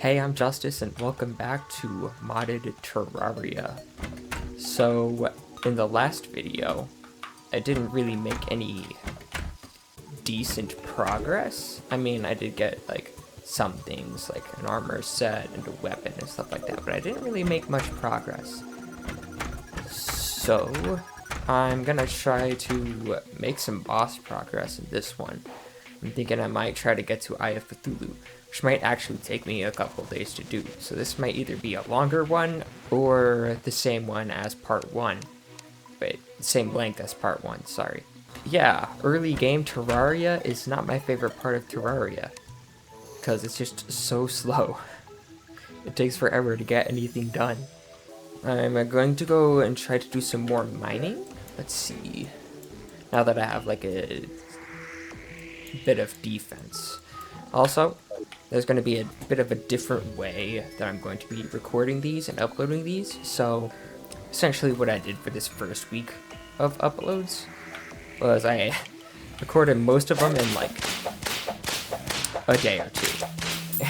Hey, I'm Justice, and welcome back to Modded Terraria. So, in the last video, I didn't really make any decent progress. I mean, I did get, like, some things, like an armor set and a weapon and stuff like that, but I didn't really make much progress. So, I'm gonna try to make some boss progress in this one. I'm thinking I might try to get to Eye of Cthulhu, which might actually take me a couple days to do. So this might either be a longer one or the same one as part 1. Wait, same length as part 1, sorry. Yeah, early game Terraria is not my favorite part of Terraria, because it's just so slow. It takes forever to get anything done. I'm going to go and try to do some more mining. Let's see. Now that I have like a bit of defense. Also, there's going to be a bit of a different way that I'm going to be recording these and uploading these. So, essentially what I did for this first week of uploads was I recorded most of them in like a day or two,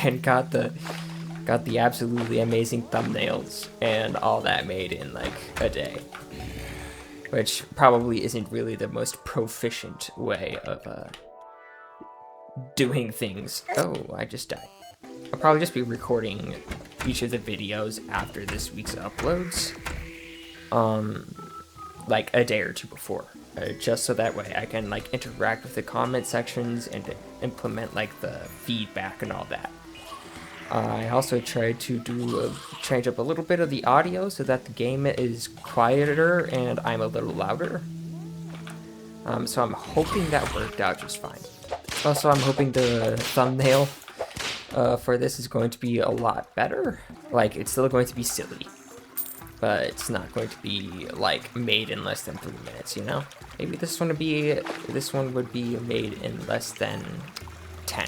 and got the absolutely amazing thumbnails and all that made in like a day, which probably isn't really the most proficient way of doing things. Oh, I just died. I'll probably just be recording each of the videos after this week's uploads, like a day or two before, just so that way I can like interact with the comment sections and implement like the feedback and all that. I also tried to change up a little bit of the audio so that the game is quieter and I'm a little louder. So I'm hoping that worked out just fine. Also, I'm hoping the thumbnail for this is going to be a lot better. Like, it's still going to be silly, but it's not going to be like made in less than 3 minutes, you know? Maybe this one would be made in less than 10.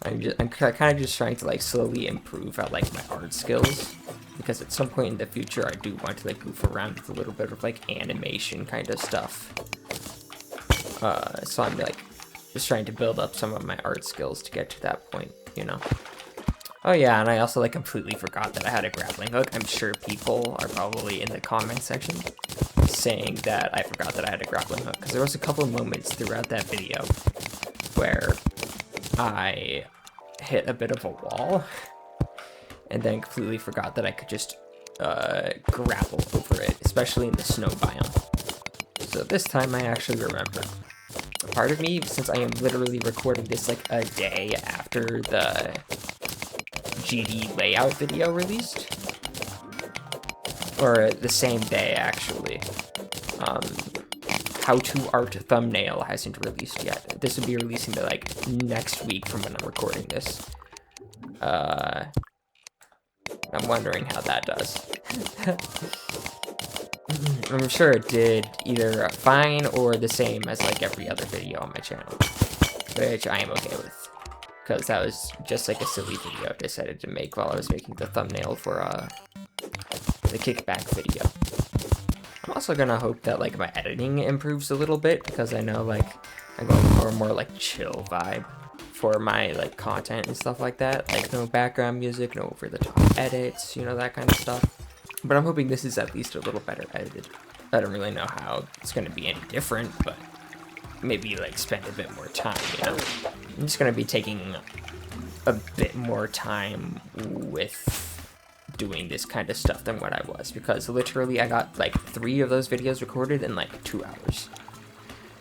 I'm kind of just trying to like slowly improve at like my art skills, because at some point in the future I do want to like goof around with a little bit of like animation kind of stuff. So I'm like just trying to build up some of my art skills to get to that point, you know. Oh yeah, and I also like completely forgot that I had a grappling hook. I'm sure people are probably in the comment section saying that I forgot that I had a grappling hook, because there was a couple of moments throughout that video where I hit a bit of a wall and then completely forgot that I could just grapple over it, especially in the snow biome. So this time I actually remember. Part of me, since I am literally recording this like a day after the GD layout video released, or the same day actually, how to art thumbnail hasn't released yet. This will be releasing to like next week from when I'm recording this. I'm wondering how that does. I'm sure it did either fine or the same as like every other video on my channel, which I am okay with, because that was just like a silly video I decided to make while I was making the thumbnail for the kickback video. I'm also gonna hope that like my editing improves a little bit, because I know like I'm going for a more like chill vibe for my like content and stuff like that, like no background music, no over the top edits, you know, that kind of stuff. But I'm hoping this is at least a little better edited. I don't really know how it's going to be any different, but maybe like spend a bit more time, you know? I'm just going to be taking a bit more time with doing this kind of stuff than what I was, because literally I got like 3 of those videos recorded in like 2 hours.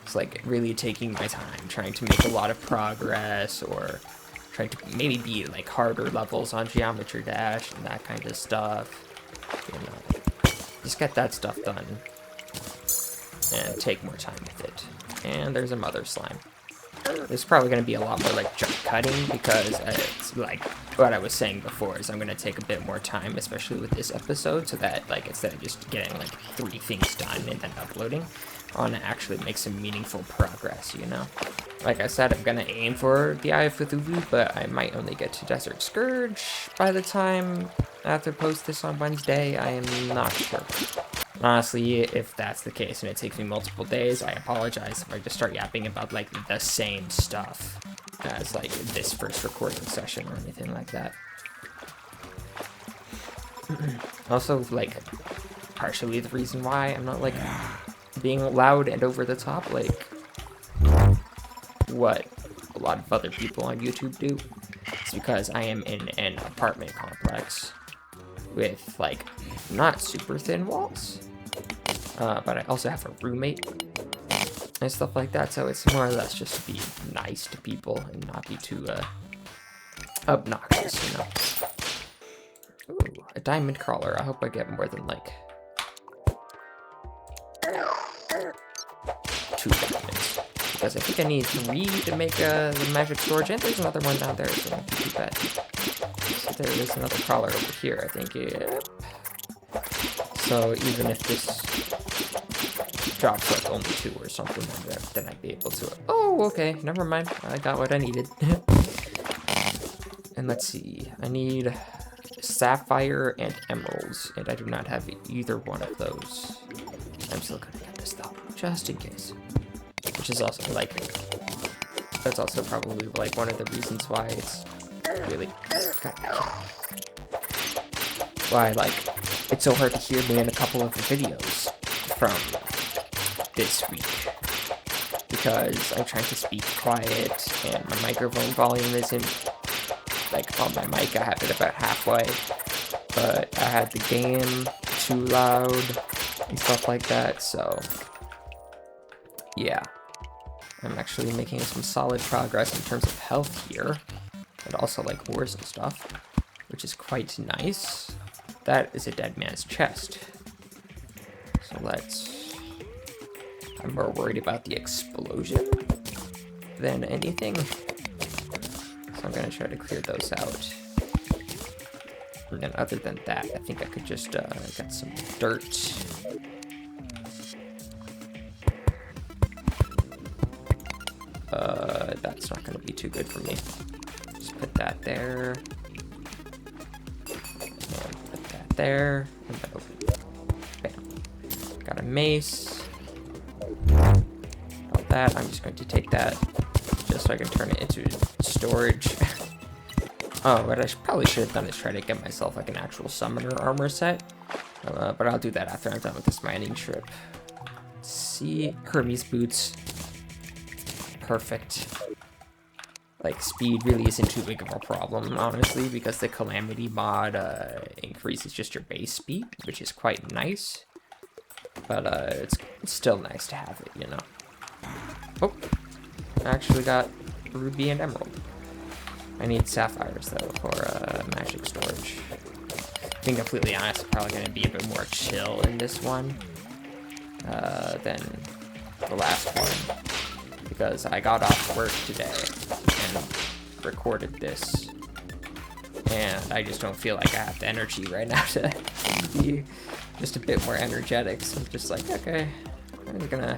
It's like really taking my time, trying to make a lot of progress, or trying to maybe be like harder levels on Geometry Dash and that kind of stuff. You know, just get that stuff done and take more time with it. And there's a mother slime. There's probably going to be a lot more like jump cutting, because it's like what I was saying before, is I'm going to take a bit more time, especially with this episode, so that like instead of just getting like 3 things done and then uploading, I want to actually make some meaningful progress, you know? Like I said, I'm going to aim for the Eye of Cthulhu, but I might only get to Desert Scourge by the time I have to post this on Wednesday. I am not sure. Honestly, if that's the case and it takes me multiple days, I apologize if I just start yapping about like the same stuff. as like this first recording session or anything like that. Also, like, partially the reason why I'm not like being loud and over the top like what a lot of other people on YouTube do. It's because I am in an apartment complex with like not super thin walls, but I also have a roommate and stuff like that, so it's more or less just to be nice to people and not be too obnoxious, you know. Ooh, a diamond crawler. I hope I get more than like 2 diamonds, because I think I need 3 to make the magic storage, and there's another one down there, so it won't be too bad. So there is another crawler over here, I think. Yep. So even if this drops like only 2 or something, then I'd be able to. Oh, okay, never mind. I got what I needed. And let's see, I need sapphire and emeralds, and I do not have either one of those. I'm still gonna get this though, just in case. Which is also like, that's also probably like one of the reasons why it's really, why like it's so hard to hear me in a couple of the videos from this week, because I'm trying to speak quiet and my microphone volume isn't like on my mic. I have it about halfway, but I had the game too loud and stuff like that, so yeah. I'm actually making some solid progress in terms of health here, and also like ores and stuff, which is quite nice. That is a dead man's chest. So I'm more worried about the explosion than anything. So I'm gonna try to clear those out. And then other than that, I think I could just get some dirt. That's not gonna be too good for me. Just put that there. And put that there. And then open. Bam. Got a mace. All that. I'm just going to take that just so I can turn it into storage. Oh, what I probably should have done is try to get myself like an actual summoner armor set. But I'll do that after I'm done with this mining trip. Let's see, Hermes boots. Perfect. Like, speed really isn't too big of a problem, honestly, because the Calamity Mod increases just your base speed, which is quite nice. But it's still nice to have it, you know. Oh, I actually got ruby and emerald. I need sapphires, though, for magic storage. Being completely honest, I'm probably going to be a bit more chill in this one than the last one, because I got off work today and recorded this, and I just don't feel like I have the energy right now to be just a bit more energetic. So I'm just like, okay, I'm just gonna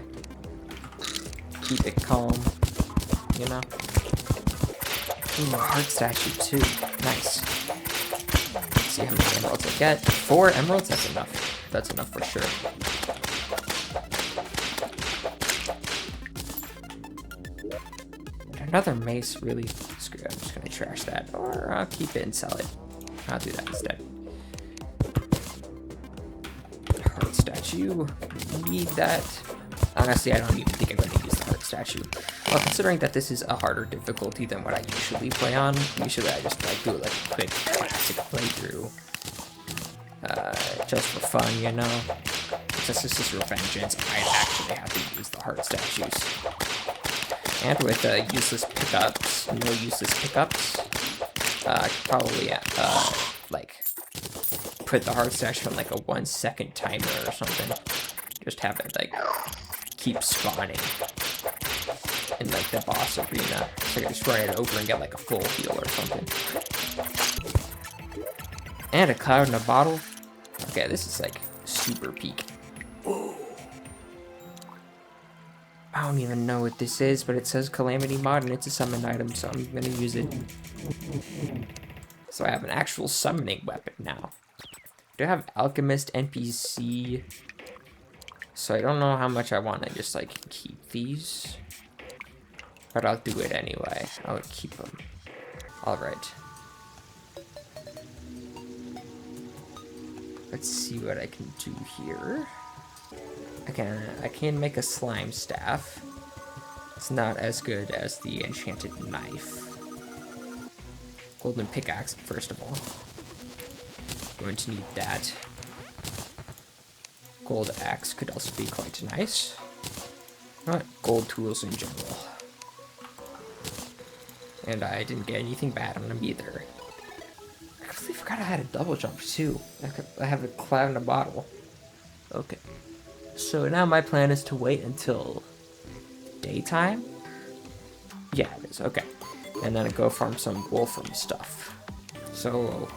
keep it calm, you know. Ooh, a heart statue too. Nice. Let's see how many emeralds I get. 4 emeralds? That's enough. That's enough for sure. Another mace, really? Screw it, I'm just gonna trash that, or I'll keep it and sell it. I'll do that instead. Heart statue, need that. Honestly, I don't even think I'm gonna use the heart statue. Well, considering that this is a harder difficulty than what I usually play on, usually I just like do like a quick classic playthrough, just for fun, you know. Since this is Revengeance, I'd actually have to use the heart statues. And with useless pickups, no useless pickups, I could probably like put the heart statue on like a 1-second timer or something. Just have it like keep spawning in like the boss arena, so I can just run it over and get like a full heal or something. And a cloud in a bottle. Okay, this is like super peak. I don't even know what this is, but it says Calamity Mod and it's a summon item, so I'm gonna use it. So I have an actual summoning weapon now. Do I have Alchemist NPC? So I don't know how much I want to just like keep these. But I'll do it anyway. I'll keep them. Alright. Let's see what I can do here. I can make a slime staff. It's not as good as the enchanted knife. Golden pickaxe, first of all. Going to need that. Gold axe could also be quite nice. Not gold tools in general. And I didn't get anything bad on them either. I completely forgot I had a double jump too. I have a cloud in a bottle. Okay. So now my plan is to wait until daytime? Yeah, it is. Okay. And then I go farm some wolfram stuff. So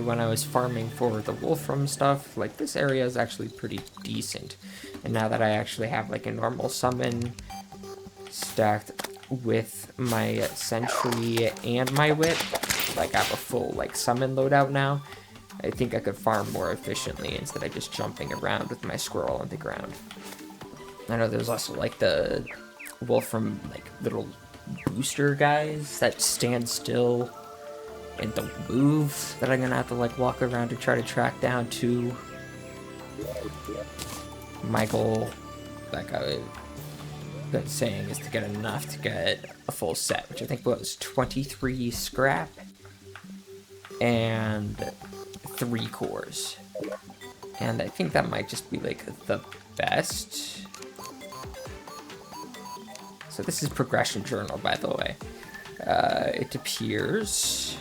when I was farming for the wolfram stuff, like this area is actually pretty decent. And now that I actually have like a normal summon stacked with my sentry and my whip, like I have a full like summon loadout now, I think I could farm more efficiently instead of just jumping around with my squirrel on the ground. I know there's also like the wolfram like little booster guys that stand still and don't move that I'm gonna have to like walk around to try to track down too. My goal, like I've been saying, is to get enough to get a full set, which I think was 23 scrap and 3 cores. And I think that might just be like the best. So this is progression journal, by the way. It appears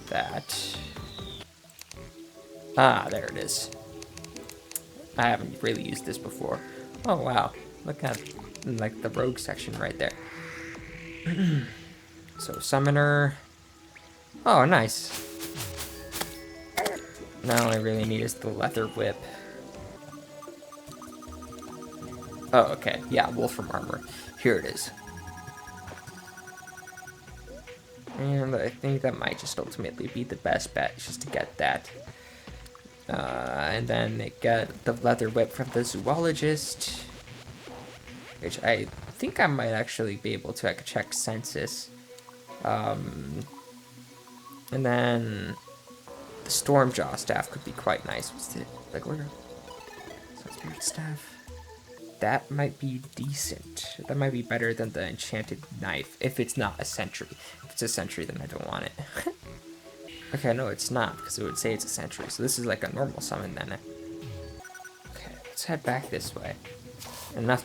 that... Ah, there it is. I haven't really used this before. Oh, wow. Look at, like, the rogue section right there. So, summoner. Oh, nice. Now all I really need is the leather whip. Oh, okay. Yeah, wolfram armor. Here it is. And I think that might just ultimately be the best bet, just to get that. And then get the leather whip from the zoologist, which I think I might actually be able to. I could check census. And then the Stormjaw staff could be quite nice. What's it? Like, where? Spirit staff. That might be decent. That might be better than the enchanted knife, if it's not a sentry. If it's a sentry, then I don't want it. Okay, no, it's not, because it would say it's a sentry. So this is like a normal summon then. Okay, let's head back this way. Enough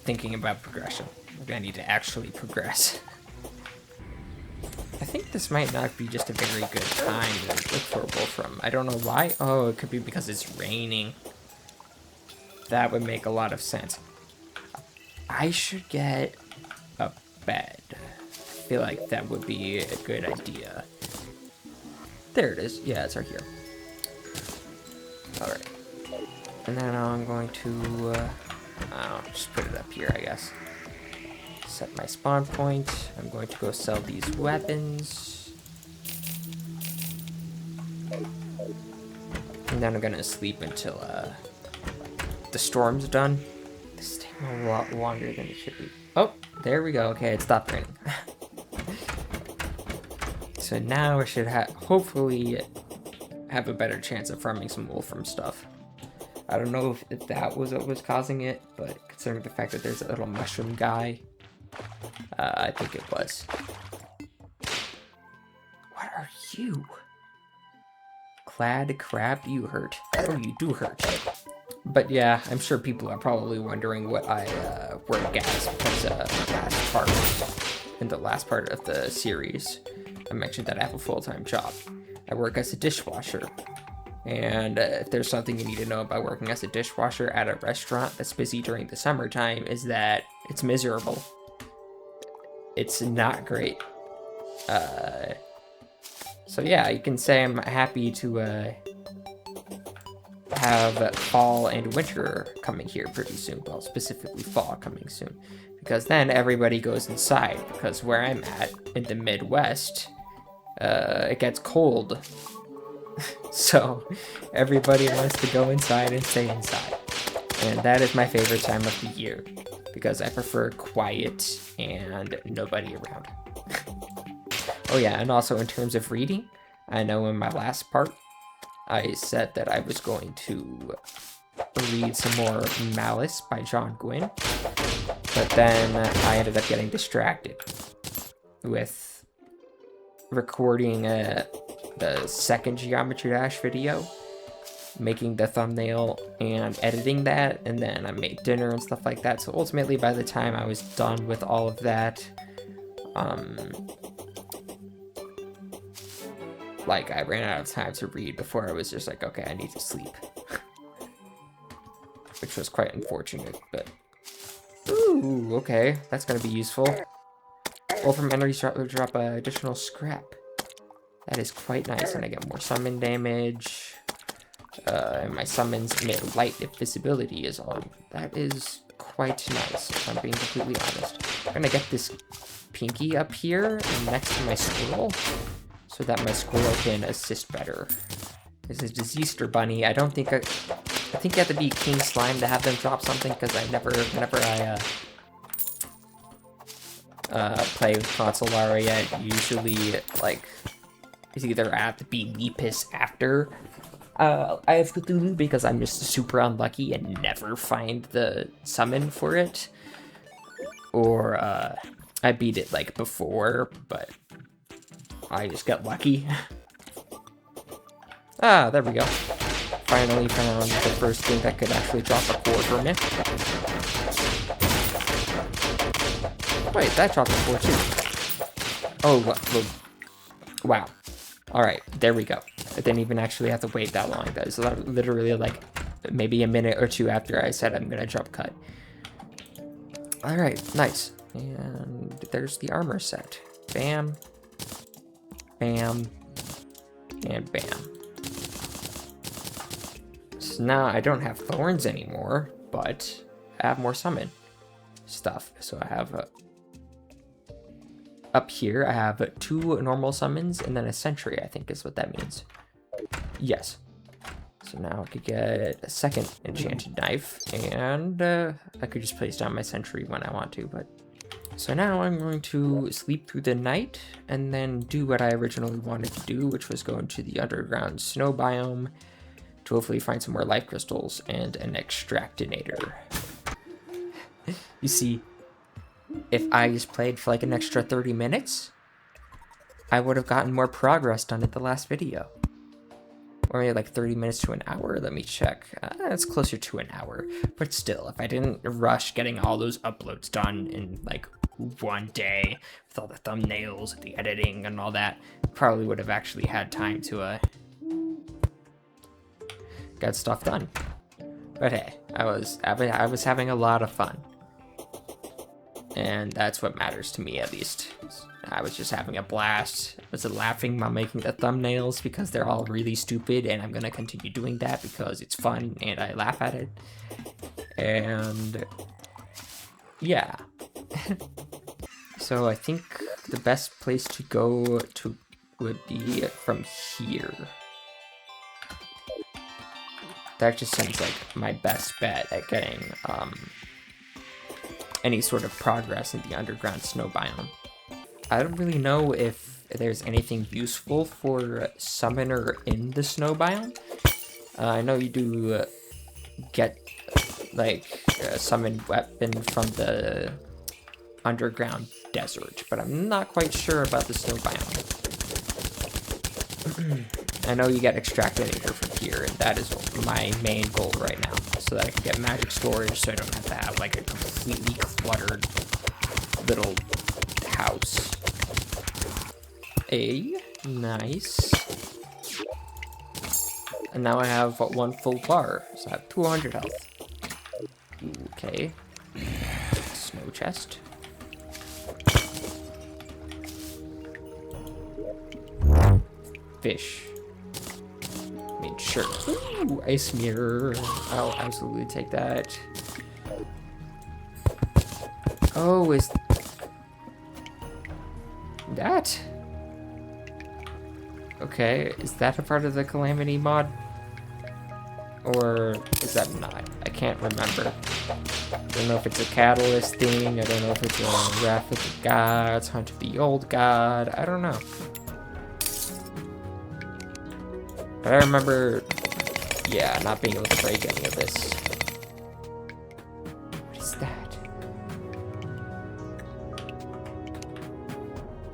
thinking about progression. We're gonna need to actually progress. I think this might not be just a very good time to look for a wolfram. I don't know why. Oh, it could be because it's raining. That would make a lot of sense. I should get a bed. I feel like that would be a good idea. There it is. Yeah, it's right here. Alright. And then I'm going to, I'll just put it up here, I guess. Set my spawn point. I'm going to go sell these weapons. And then I'm going to sleep until, the storm's done. This is taking a lot longer than it should be. Oh, there we go. Okay, it stopped raining. So now I should hopefully have a better chance of farming some wolfram stuff. I don't know if that was what was causing it, but considering the fact that there's a little mushroom guy, I think it was. What are you? Clad crab, you hurt. Oh, you do hurt. But yeah, I'm sure people are probably wondering what I work as, because in the last part of the series, I mentioned that I have a full-time job. I work as a dishwasher. And if there's something you need to know about working as a dishwasher at a restaurant that's busy during the summertime, is that it's miserable. It's not great. So yeah, you can say I'm happy to have fall and winter coming here pretty soon. Well, specifically fall coming soon. Because then everybody goes inside. Because where I'm at, in the Midwest, it gets cold. So everybody wants to go inside and stay inside. And that is my favorite time of the year. because I prefer quiet and nobody around. Oh yeah, and also in terms of reading, I know in my last part, I said that I was going to read some more Malice by John Gwynne, but then I ended up getting distracted with recording the second Geometry Dash video, making the thumbnail and editing that, and then I made dinner and stuff like that. So ultimately, by the time I was done with all of that, like I ran out of time to read before I was just like, okay, I need to sleep. Which was quite unfortunate, but ooh, okay, that's gonna be useful. Wolfram enemies drop additional scrap. That is quite nice, and I get more summon damage. And my summons emit light if visibility is on. That is quite nice, if I'm being completely honest. I'm gonna get this pinky up here next to my squirrel, so that my squirrel can assist better. This is the Easter Bunny. I don't think I think you have to be King Slime to have them drop something, because whenever I play with Consolaria, usually, like, it's either I have to be Lepus after I have Cthulhu, because I'm just super unlucky and never find the summon for it, or I beat it, like, before, but I just got lucky. Ah, there we go. Finally found the first thing that could actually drop a core for me. Wait, that dropped a core too. Oh, wow. Alright, there we go. I didn't even actually have to wait that long. That was literally like maybe a minute or two after I said I'm gonna jump cut. Alright, nice. And there's the armor set. Bam. Bam. And bam. So now I don't have thorns anymore, but I have more summon stuff. So I have up here, I have 2 normal summons and then a sentry, I think is what that means. Yes. So now I could get a second enchanted knife, and I could just place down my sentry when I want to, but... So now I'm going to sleep through the night, and then do what I originally wanted to do, which was go into the underground snow biome, to hopefully find some more life crystals and an extractinator. You see, if I just played for like an extra 30 minutes, I would have gotten more progress done at the last video. Or maybe like 30 minutes to an hour, let me check. It's closer to an hour, but still, if I didn't rush getting all those uploads done in like one day, with all the thumbnails, the editing, and all that, probably would have actually had time to get stuff done. But hey, I was having a lot of fun. And that's what matters to me, at least. I was just having a blast. I was laughing while making the thumbnails because they're all really stupid, and I'm gonna continue doing that because it's fun and I laugh at it. And yeah. So I think the best place to go to would be from here. That just seems like my best bet at getting any sort of progress in the underground snow biome. I don't really know if there's anything useful for summoner in the snow biome. I know you do get like a summoned weapon from the underground desert, but I'm not quite sure about the snow biome. I know you get extractinator from here, and that is my main goal right now, so that I can get magic storage so I don't have to have like a completely cluttered little house. Nice. And now I have 1 full bar, so I have 200 health. Okay. Snow chest. Fish. I mean, sure. Ooh, ice mirror. I'll absolutely take that. Oh, is that? Okay, is that a part of the Calamity mod? Or is that not? I can't remember. I don't know if it's a catalyst thing. I don't know if it's a wrath of the gods, hunt of the old god. I don't know. But I remember, yeah, not being able to break any of this. What is that?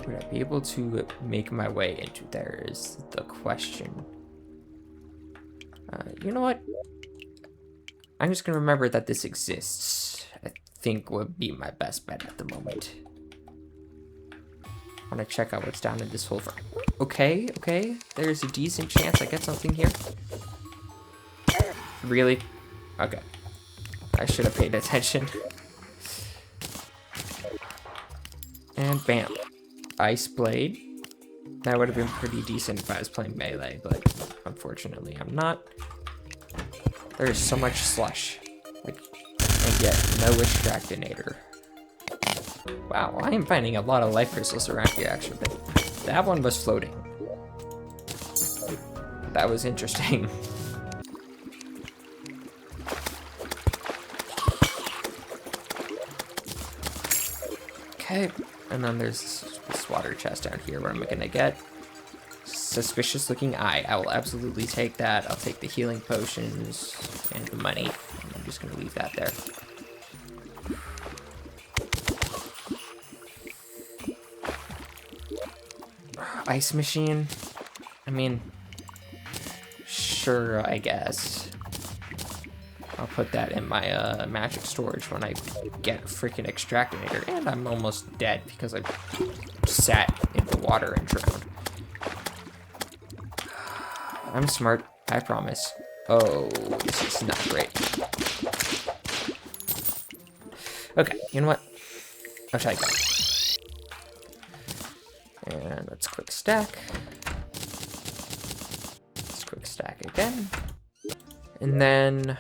Would I be able to make my way into there is the question. You know what? I'm just gonna remember that this exists. I think would be my best bet at the moment. I wanna check out what's down in this hole. Okay, okay. There's a decent chance I get something here. Really? Okay. I should have paid attention. And bam. Ice Blade. That would have been pretty decent if I was playing melee, but unfortunately I'm not. There's so much slush. Like, and yet no extractinator. Wow, I am finding a lot of life crystals around here actually, but that one was floating. That was interesting. Okay, and then there's this water chest down here. What am I gonna get? Suspicious looking eye. I will absolutely take that. I'll take the healing potions and the money. I'm just gonna leave that there. Ice machine? I mean, sure, I guess. I'll put that in my magic storage when I get a freaking extractinator. And I'm almost dead because I sat in the water and drowned. I'm smart, I promise. Oh, this is not great. Okay, you know what? I'll try again. And let's quick stack. Let's quick stack again. And then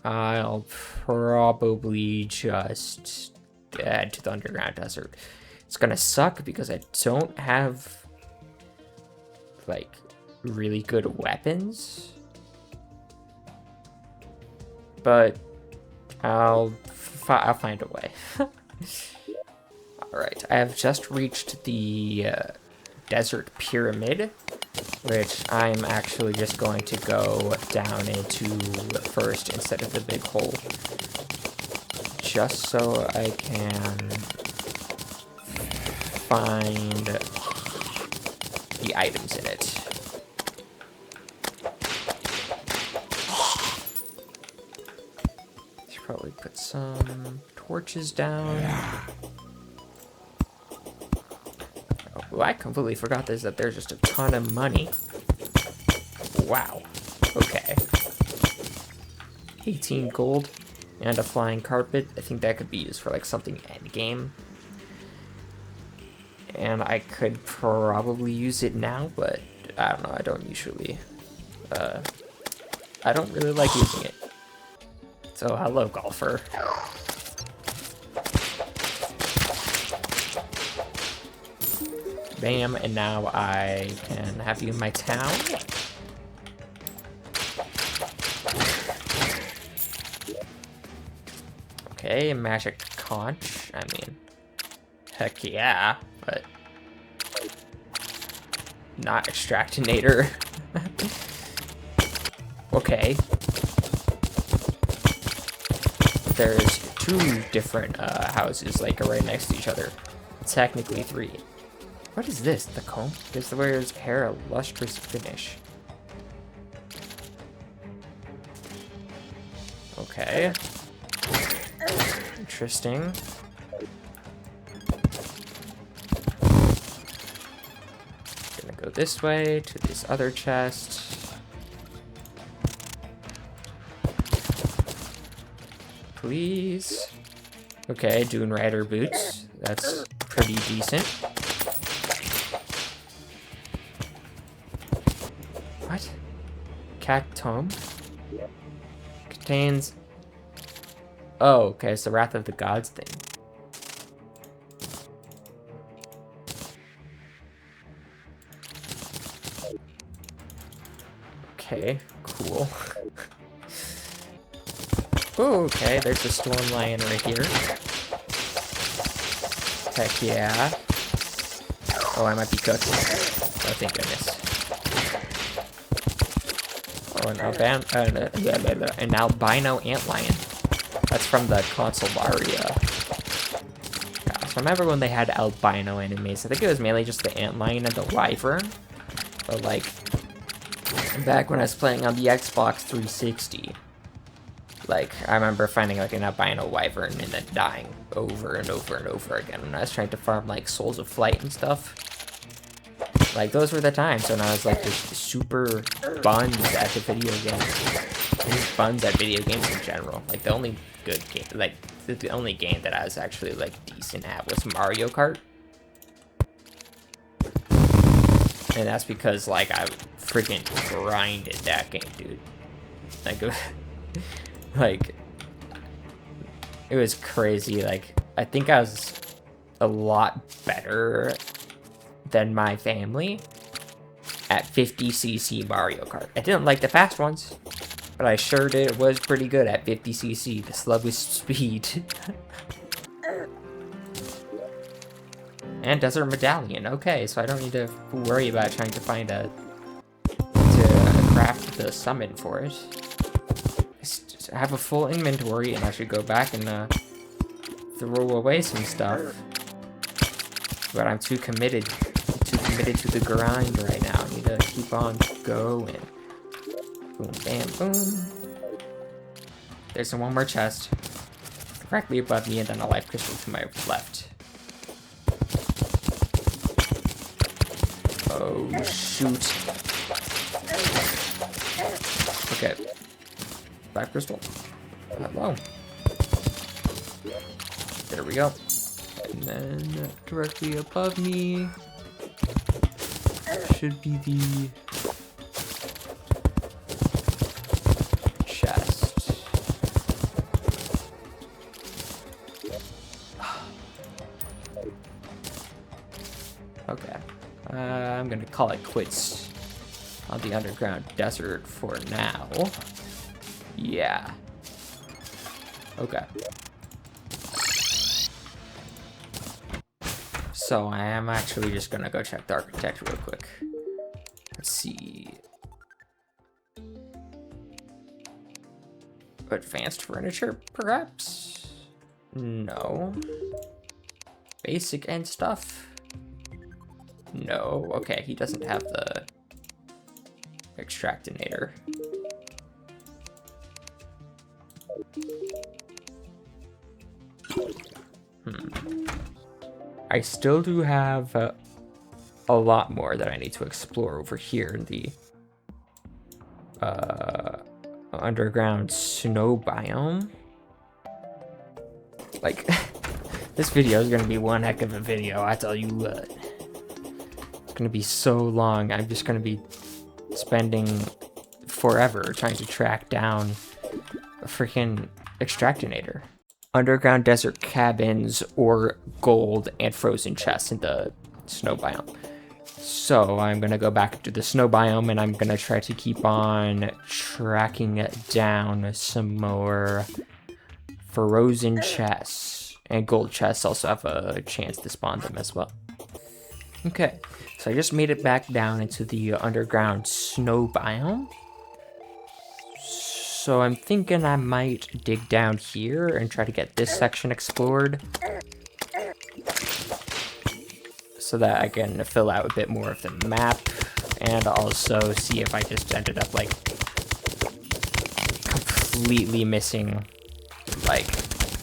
I'll probably just head to the underground desert. It's gonna suck because I don't have, like, really good weapons. But I'll find a way. Alright, I have just reached the desert pyramid, which I'm actually just going to go down into first instead of the big hole, just so I can find the items in it. Should probably put some torches down. Oh, I completely forgot that there's just a ton of money. Wow. Okay. 18 gold and a flying carpet. I think that could be used for like something endgame. And I could probably use it now, but I don't know. I don't usually. I don't really like using it. So hello, golfer. Bam, and now I can have you in my town. Okay, magic conch. I mean, heck yeah, but not extractinator. Okay. There's two different houses, like, right next to each other. Technically 3. What is this? The comb? This wears hair a lustrous finish. Okay. Interesting. Gonna go this way to this other chest. Please. Okay, Dune Rider boots. That's pretty decent. What? Cactome? Contains... Oh, okay, it's the Wrath of the Gods thing. Okay, cool. Ooh, okay, there's a storm lion right here. Heck yeah. Oh, I might be cooked. Oh, thank goodness. Oh, an albino antlion. That's from the Consoleria. Yeah, so I remember when they had albino enemies. I think it was mainly just the antlion and the wyvern. But like, back when I was playing on the Xbox 360, like, I remember finding like an albino wyvern and then dying over and over and over again when I was trying to farm like Souls of Flight and stuff. Like, those were the times when I was like just super buns at the video games. Just buns at video games in general. Like, the only good game, like, the only game that I was actually like decent at was Mario Kart. And that's because like I freaking grinded that game, dude. Like, it was crazy. Like, I think I was a lot better than my family at 50cc Mario Kart. I didn't like the fast ones, but I sure was pretty good at 50cc, the slowest speed. And Desert Medallion. Okay, so I don't need to worry about trying to find to craft the summon for it. I have a full inventory, and I should go back and throw away some stuff. But I'm too committed to the grind right now. I need to keep on going. Boom, bam, boom. There's one more chest directly above me, and then a life crystal to my left. Oh, shoot. Okay. Life crystal. Hello. There we go. And then directly above me should be the chest. Okay. I'm gonna call it quits on the underground desert for now. Yeah. Okay. So I am actually just gonna go check the architect real quick. Let's see. Advanced furniture, perhaps? No. Basic end stuff? No. Okay, he doesn't have the extractinator. I still do have a lot more that I need to explore over here in the underground snow biome. Like, this video is gonna be one heck of a video, I tell you what. It's gonna be so long. I'm just gonna be spending forever trying to track down a freaking extractinator. Underground desert cabins or gold and frozen chests in the snow biome. So I'm gonna go back to the snow biome and I'm gonna try to keep on tracking down some more frozen chests, and gold chests also have a chance to spawn them as well. Okay, so I just made it back down into the underground snow biome. So I'm thinking I might dig down here and try to get this section explored so that I can fill out a bit more of the map, and also see if I just ended up like completely missing like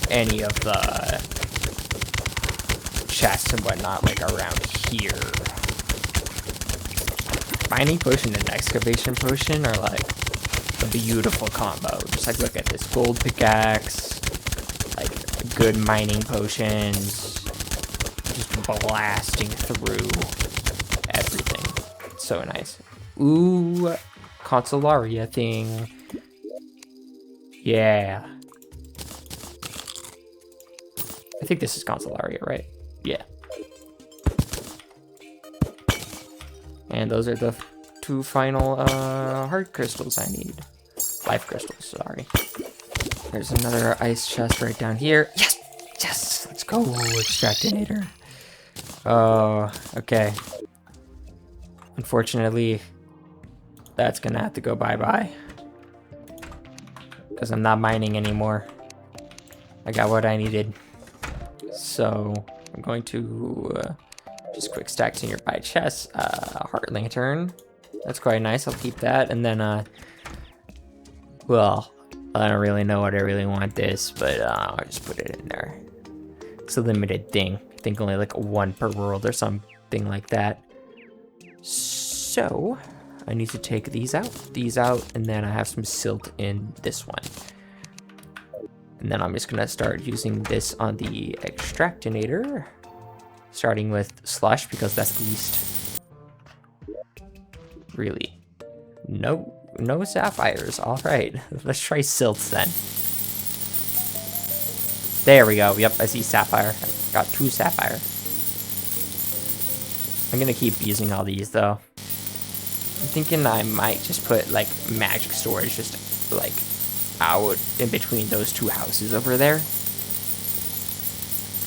any of the chests and whatnot like around here. Mining potion and excavation potion are like a beautiful combo. Just like look at this gold pickaxe, like good mining potions, just blasting through everything. So nice. Ooh, Consoleria thing. Yeah. I think this is Consoleria, right? Yeah. And those are the two final heart crystals I need. Life crystals, sorry. There's another ice chest right down here. Yes! Yes! Let's go, extractinator. Oh, okay. Unfortunately, that's gonna have to go bye-bye. Because I'm not mining anymore. I got what I needed. So, I'm going to just quick stack to nearby chests. Heart lantern. That's quite nice. I'll keep that. And then, well, I don't really know what I really want this, but I'll just put it in there. It's a limited thing. I think only like one per world or something like that. So, I need to take these out, and then I have some silt in this one. And then I'm just gonna start using this on the extractinator. Starting with slush, because that's the least. Really? No sapphires. Alright, let's try silts then. There we go. Yep, I see sapphire. I got 2 sapphire. I'm gonna keep using all these though. I'm thinking I might just put like magic storage just like out in between those 2 houses over there.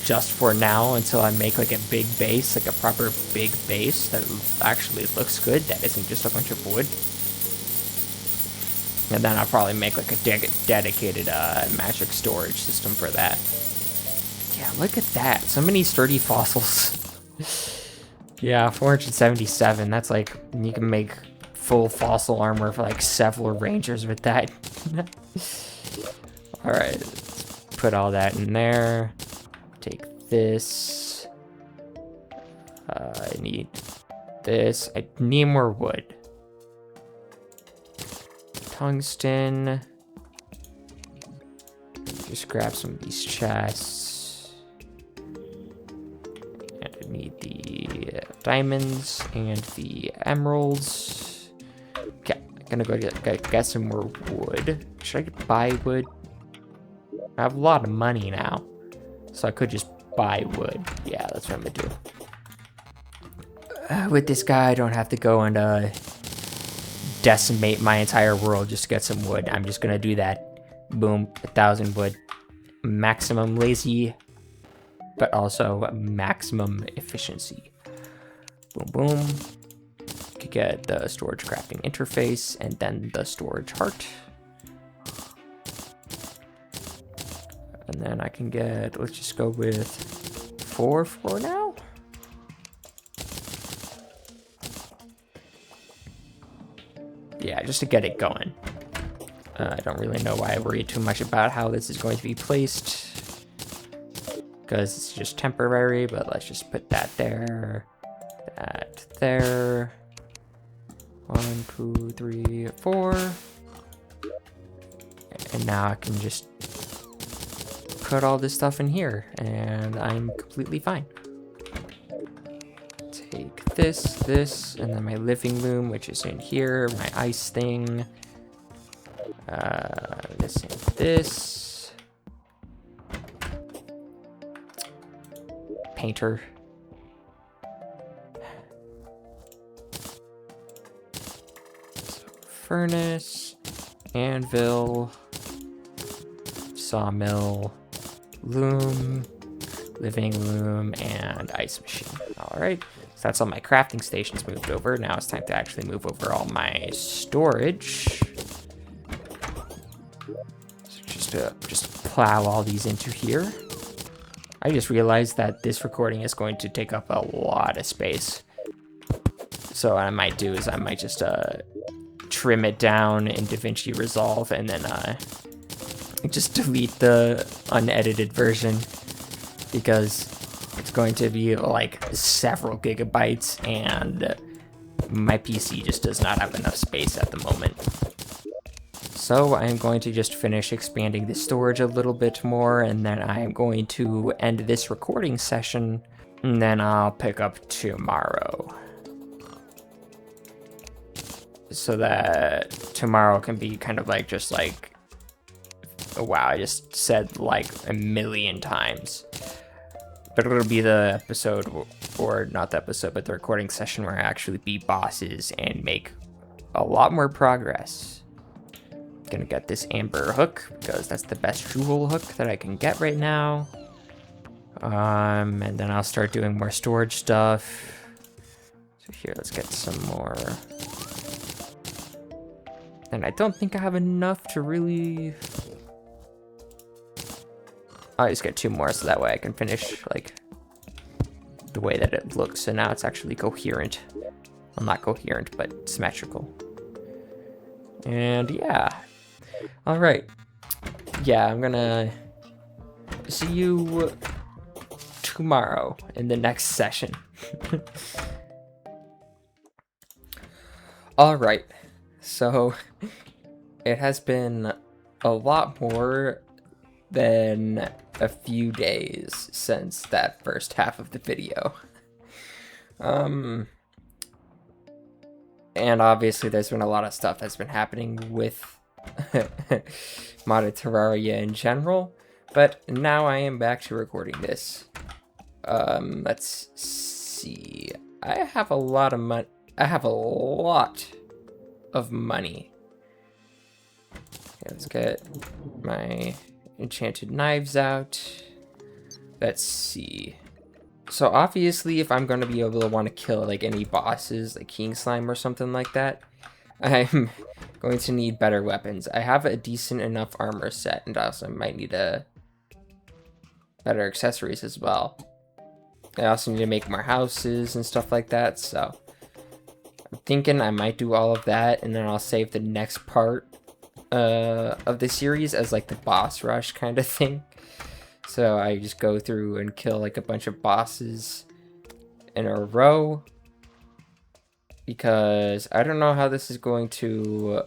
Just for now, until I make like a big base, like a proper big base that actually looks good, that isn't just a bunch of wood. And then I'll probably make like a dedicated magic storage system for that. Yeah, look at that. So many sturdy fossils. Yeah, 477. That's like, you can make full fossil armor for like several rangers with that. Alright, let's put all that in there. Take this. I need this. I need more wood. Tungsten. Just grab some of these chests. And I need the diamonds and the emeralds. Okay, I'm gonna go get some more wood. Should I buy wood? I have a lot of money now, so I could just buy wood. Yeah, that's what I'm gonna do. With this guy, I don't have to go and decimate my entire world just to get some wood. I'm just gonna do that. Boom, 1,000 wood. Maximum lazy, but also maximum efficiency. Boom, boom. Could get the storage crafting interface and then the storage heart. And then I can get, let's just go with 4 for now. Yeah, just to get it going. I don't really know why I worry too much about how this is going to be placed, because it's just temporary, but let's just put that there, that there. 1, 2, 3, 4. And now I can just put all this stuff in here, and I'm completely fine. Take this, and then my living room, which is in here, my ice thing. This and this. Painter. So, furnace, anvil, sawmill, loom, living room, and ice machine. Alright, so that's all my crafting stations moved over. Now it's time to actually move over all my storage. So just plow all these into here. I just realized that this recording is going to take up a lot of space. So what I might do is I might just trim it down in DaVinci Resolve and then just delete the unedited version, because it's going to be like several gigabytes and my PC just does not have enough space at the moment. So I'm going to just finish expanding the storage a little bit more, and then I'm going to end this recording session, and then I'll pick up tomorrow. So that tomorrow can be kind of like just like, oh wow, I just said like a million times. But it'll be the episode, or not the episode, but the recording session where I actually beat bosses and make a lot more progress. gonna get this amber hook because that's the best jewel hook that I can get right now. And then I'll start doing more storage stuff. So here, let's get some more. And I don't think I have enough to really... I'll just get 2 more so that way I can finish, like, the way that it looks. So now it's actually coherent. Well, not coherent, but symmetrical. And yeah. Alright. Yeah, I'm gonna see you tomorrow in the next session. Alright. So, it has been a lot more than a few days since that first half of the video. And obviously there's been a lot of stuff that's been happening with modded Terraria in general, but now I am back to recording this. Let's see. I have a lot of money. I have a lot of money. Okay, let's get my enchanted knives out. Let's see. So obviously if I'm going to be able to want to kill like any bosses like King Slime or something like that, I'm going to need better weapons. I have a decent enough armor set, and I also might need better accessories as well. I also need to make more houses and stuff like that, so I'm thinking I might do all of that, and then I'll save the next part of the series as like the boss rush kind of thing. So I just go through and kill like a bunch of bosses in a row, because I don't know how this is going to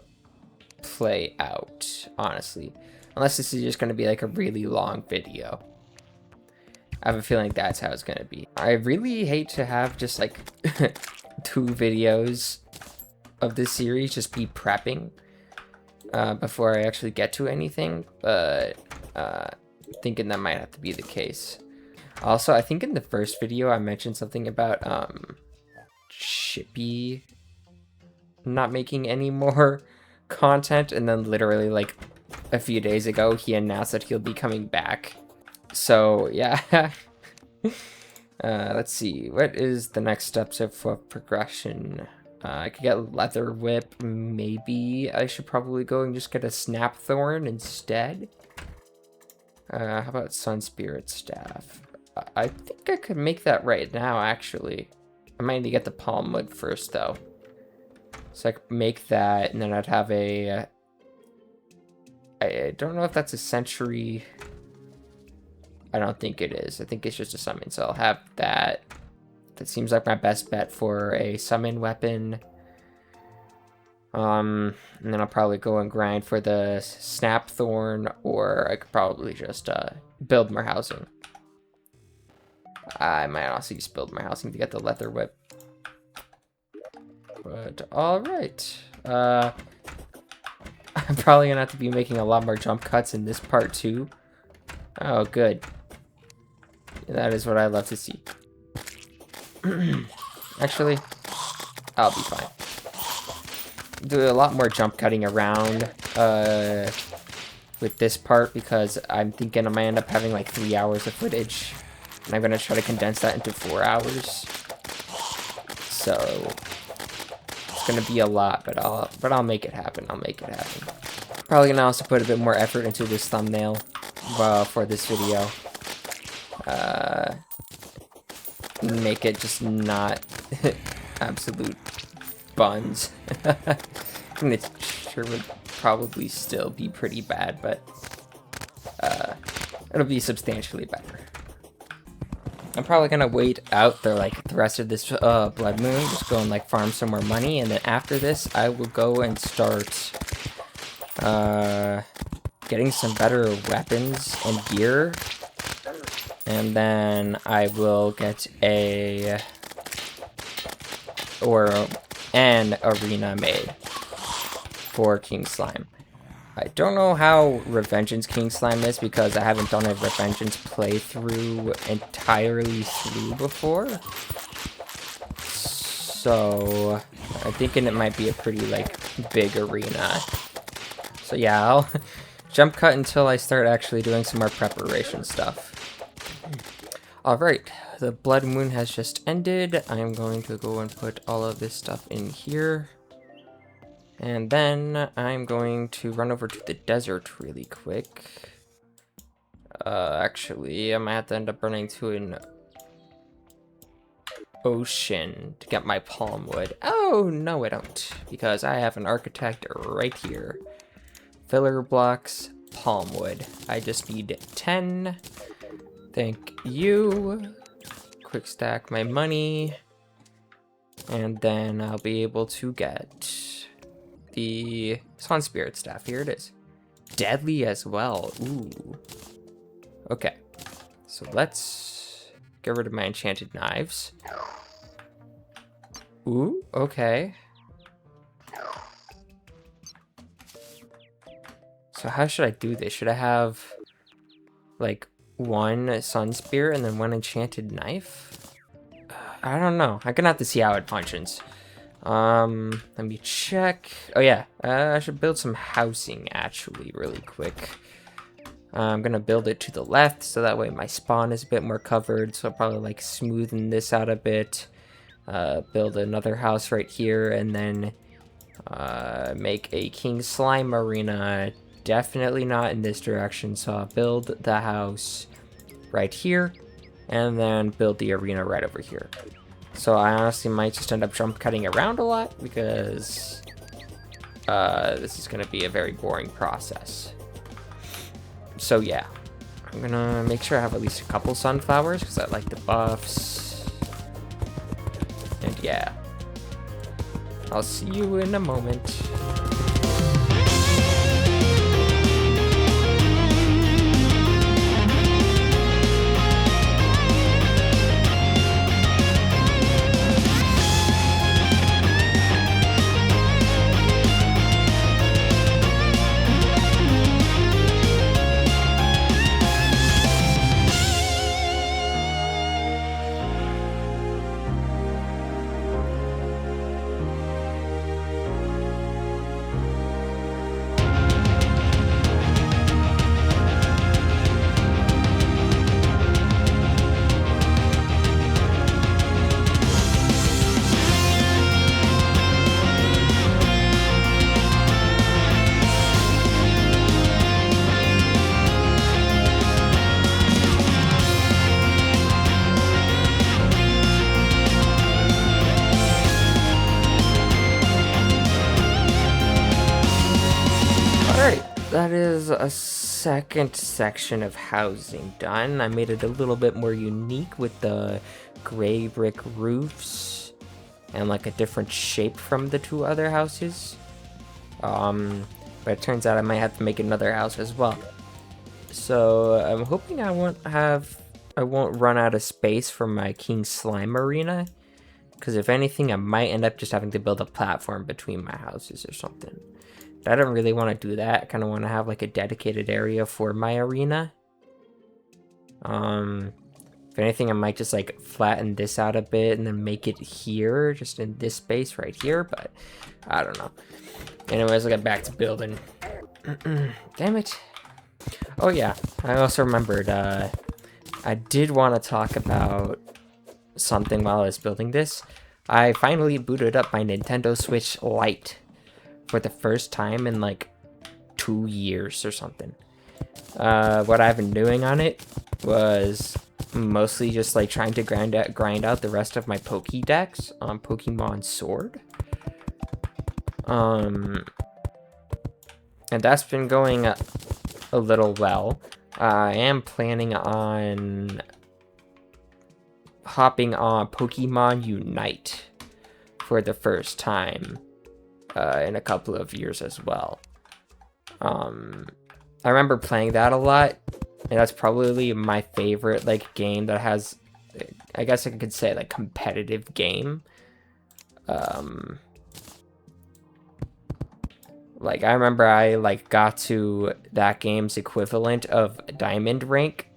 play out, honestly, unless this is just going to be like a really long video. I have a feeling that's how it's going to be. I really hate to have just like 2 videos of this series just be prepping before I actually get to anything, but thinking that might have to be the case. Also, I think in the first video I mentioned something about Chippy not making any more content, and then literally like a few days ago he announced that he'll be coming back. So yeah. Let's see, what is the next steps of progression? I could get leather whip. Maybe I should probably go and just get a snap thorn instead. How about sun spirit staff? I think I could make that right now, actually. I might need to get the palm wood first though, so I could make that, and then I'd have a I don't know if that's a century. I don't think it is. I think it's just a summon, so I'll have that. That seems like my best bet for a summon weapon. And then I'll probably go and grind for the snap thorn, or I could probably just build more housing. I might also just build more housing to get the leather whip. But alright. I'm probably gonna have to be making a lot more jump cuts in this part too. Oh, good. That is what I love to see. Actually, I'll be fine. Do a lot more jump cutting around with this part, because I'm thinking I might end up having like 3 hours of footage, and I'm gonna try to condense that into 4 hours. So it's gonna be a lot, but I'll make it happen. I'll make it happen. Probably gonna also put a bit more effort into this thumbnail for this video. Make it just not absolute buns. It sure would probably still be pretty bad, but it'll be substantially better. I'm probably gonna wait out the rest of this blood moon, just go and like farm some more money, and then after this I will go and start getting some better weapons and gear, and then I will get an arena made for King Slime. I don't know how Revengeance King Slime is, because I haven't done a Revengeance playthrough entirely through before. So I'm thinking it might be a pretty big arena. So yeah, I'll jump cut until I start actually doing some more preparation stuff. Alright, the blood moon has just ended. I'm going to go and put all of this stuff in here. And then I'm going to run over to the desert really quick. Actually, I might have to end up running to an ocean to get my palm wood. Oh, no I don't, because I have an architect right here. Filler blocks, palm wood. I just need 10. Thank you. Quick stack my money. And then I'll be able to get the Sun Spirit staff. Here it is. Deadly as well. Ooh. Okay. So let's get rid of my enchanted knives. Ooh, okay. So how should I do this? Should I have like one Sun Spear and then one enchanted knife? I don't know. I'm gonna have to see how it functions. Let me check. Oh yeah, I should build some housing actually really quick. I'm gonna build it to the left so that way my spawn is a bit more covered. So I'll probably like smoothen this out a bit. Build another house right here and then make a king slime arena. Definitely not in this direction, so I'll build the house right here and then build the arena right over here. So I honestly might just end up jump cutting around a lot because this is going to be a very boring process. So yeah, I'm gonna make sure I have at least a couple sunflowers because I like the buffs. And yeah, I'll see you in a moment. That is a second section of housing done. I made it a little bit more unique with the gray brick roofs and like a different shape from the two other houses. But it turns out I might have to make another house as well. So I'm hoping I won't run out of space for my King Slime Arena. Because if anything, I might end up just having to build a platform between my houses or something. I don't really want to do that. I kind of want to have like a dedicated area for my arena. If anything, I might just like flatten this out a bit and then make it here, just in this space right here, but I don't know. Anyways, I'll get back to building. Damn it. Oh yeah, I also remembered, I did want to talk about something while I was building this. I finally booted up my Nintendo Switch Lite for the first time in like 2 years or something. What I've been doing on it was mostly just like trying to grind out the rest of my Pokédex on Pokemon Sword. And that's been going a little well. I am planning on hopping on Pokemon Unite for the first time in a couple of years as well. I remember playing that a lot, and that's probably my favorite like game that has, I guess I could say, like competitive game. Like I remember I like got to that game's equivalent of Diamond rank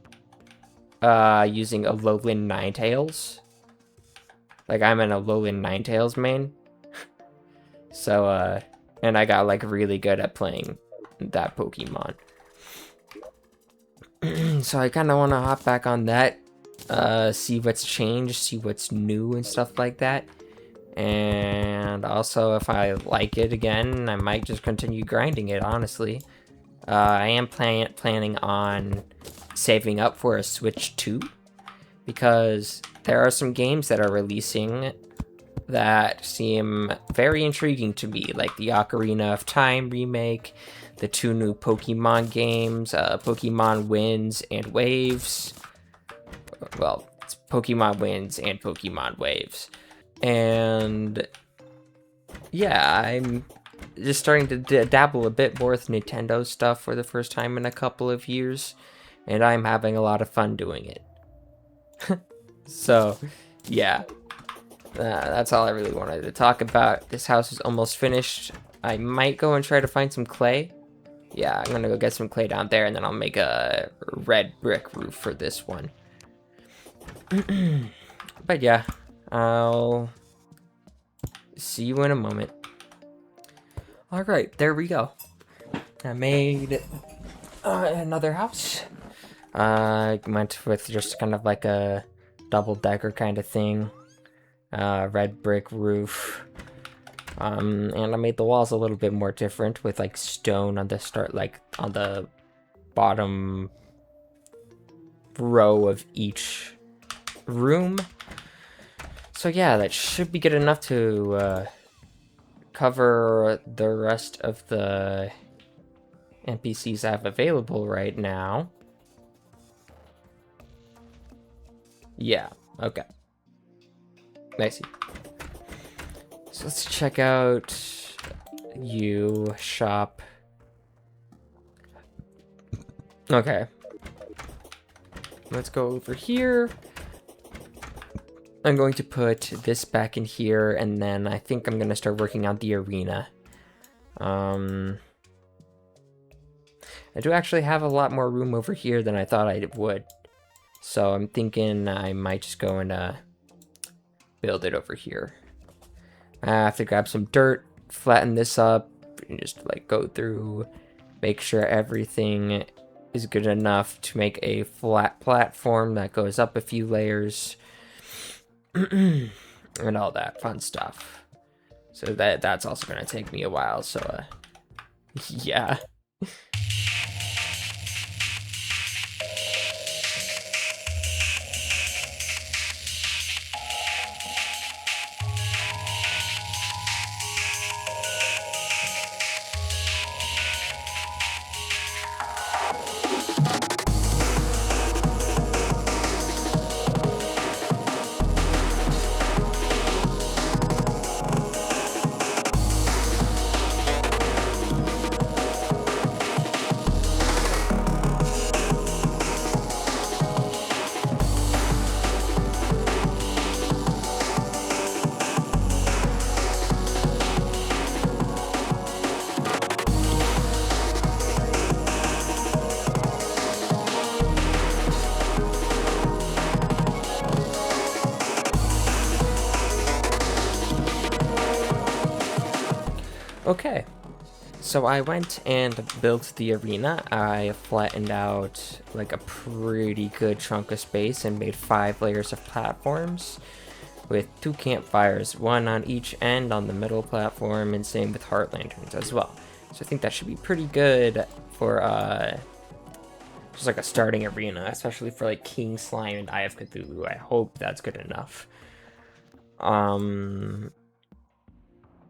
using Alolan Ninetales. Like I'm an Alolan Ninetales main. So and I got like really good at playing that Pokemon. So I kind of want to hop back on that, see what's changed, see what's new and stuff like that. And also, if I like it again, I might just continue grinding it, honestly. I am planning on saving up for a Switch 2, because there are some games that are releasing that seem very intriguing to me, like the Ocarina of Time remake, the 2 new Pokemon games, Pokemon Winds and Waves. Well, it's Pokemon Winds and Pokemon Waves. And yeah, I'm just starting to dabble a bit more with Nintendo stuff for the first time in a couple of years, and I'm having a lot of fun doing it. So, yeah. That's all I really wanted to talk about. This house is almost finished. I might go and try to find some clay. Yeah, I'm gonna go get some clay down there, and then I'll make a red brick roof for this one. But yeah, I'll see you in a moment. Alright, there we go. I made another house. I went with just kind of like a double-decker kind of thing. Red brick roof. And I made the walls a little bit more different with like stone on the start, like on the bottom row of each room. So yeah, that should be good enough to cover the rest of the NPCs I have available right now. Yeah, okay. Nice. So let's check out you shop. Okay. Let's go over here. I'm going to put this back in here, and then I think I'm going to start working on the arena. I do actually have a lot more room over here than I thought I would. So I'm thinking I might just go and build it over here. I have to grab some dirt, flatten this up, and just like go through, make sure everything is good enough to make a flat platform that goes up a few layers. And all that fun stuff. So that's also gonna take me a while, so yeah. Okay, so I went and built the arena. I flattened out like a pretty good chunk of space and made 5 layers of platforms with 2 campfires, 1 on each end on the middle platform, and same with heart lanterns as well. So I think that should be pretty good for just like a starting arena, especially for like King Slime and Eye of Cthulhu. I hope that's good enough.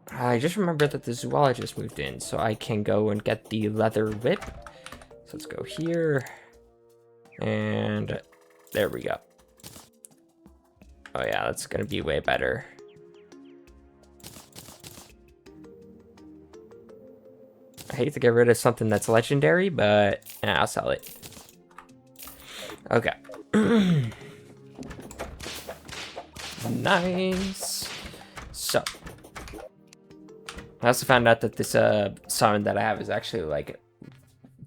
I just remembered that the zoologist moved in, so I can go and get the leather whip. So let's go here. And there we go. Oh yeah, that's gonna be way better. I hate to get rid of something that's legendary, but I'll sell it. Okay. Nice. So I also found out that this summon that I have is actually like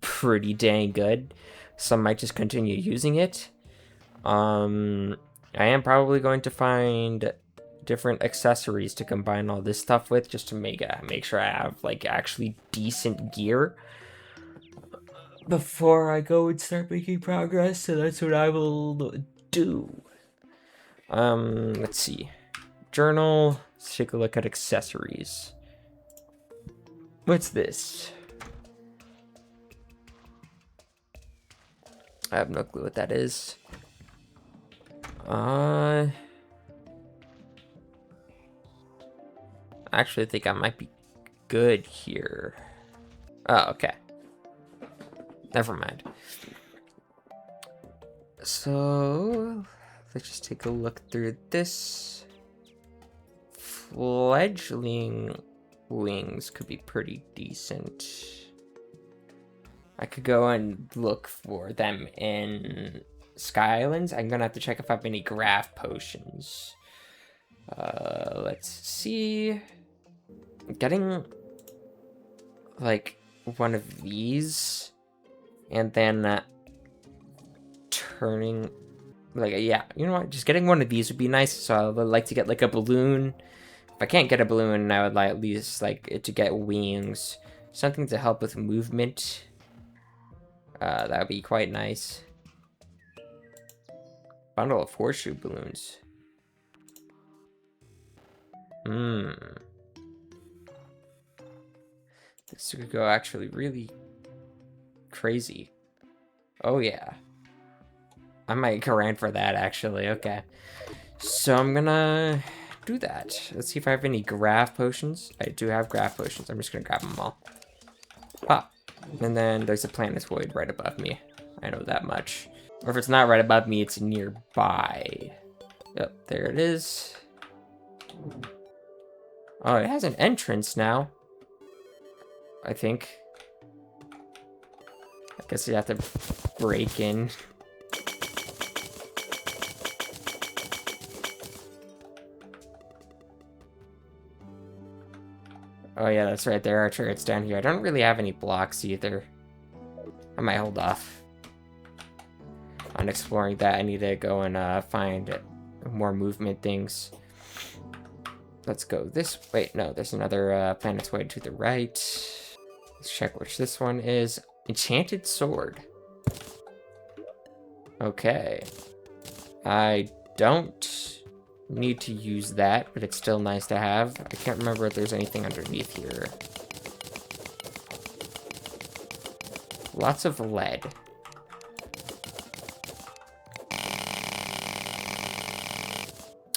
pretty dang good, so I might just continue using it. I am probably going to find different accessories to combine all this stuff with, just to make sure I have like actually decent gear. before I go and start making progress, so that's what I will do. Let's see. Journal. Let's take a look at accessories. What's this? I have no clue what that is. I actually think I might be good here. Oh, okay. Never mind. So, let's just take a look through this. Fledgling wings could be pretty decent. I could go and look for them in Sky Islands. I'm gonna have to check if I have any graph potions. Let's see. Getting like one of these and then turning like, yeah, you know what, just getting one of these would be nice. So I would like to get like a balloon. If I can't get a balloon, I would like at least like it to get wings, something to help with movement. That would be quite nice. Bundle of horseshoe balloons. This could go actually really crazy. Oh yeah. I might go around for that actually, okay. So I'm gonna do that. Let's see if I have any graph potions. I do have graph potions. I'm just gonna grab them all. Pop. And then there's a planetoid right above me. I know that much. Or if it's not right above me, it's nearby. Yep, there it is. Oh, it has an entrance now. I think. I guess you have to break in. Oh yeah, that's right, there are turrets down here. I don't really have any blocks either. I might hold off on exploring that. I need to go and find more movement things. Let's go this... Wait, no, there's another planetoid to the right. Let's check which this one is. Enchanted sword. Okay. I don't need to use that, but it's still nice to have. I can't remember if there's anything underneath here. Lots of lead.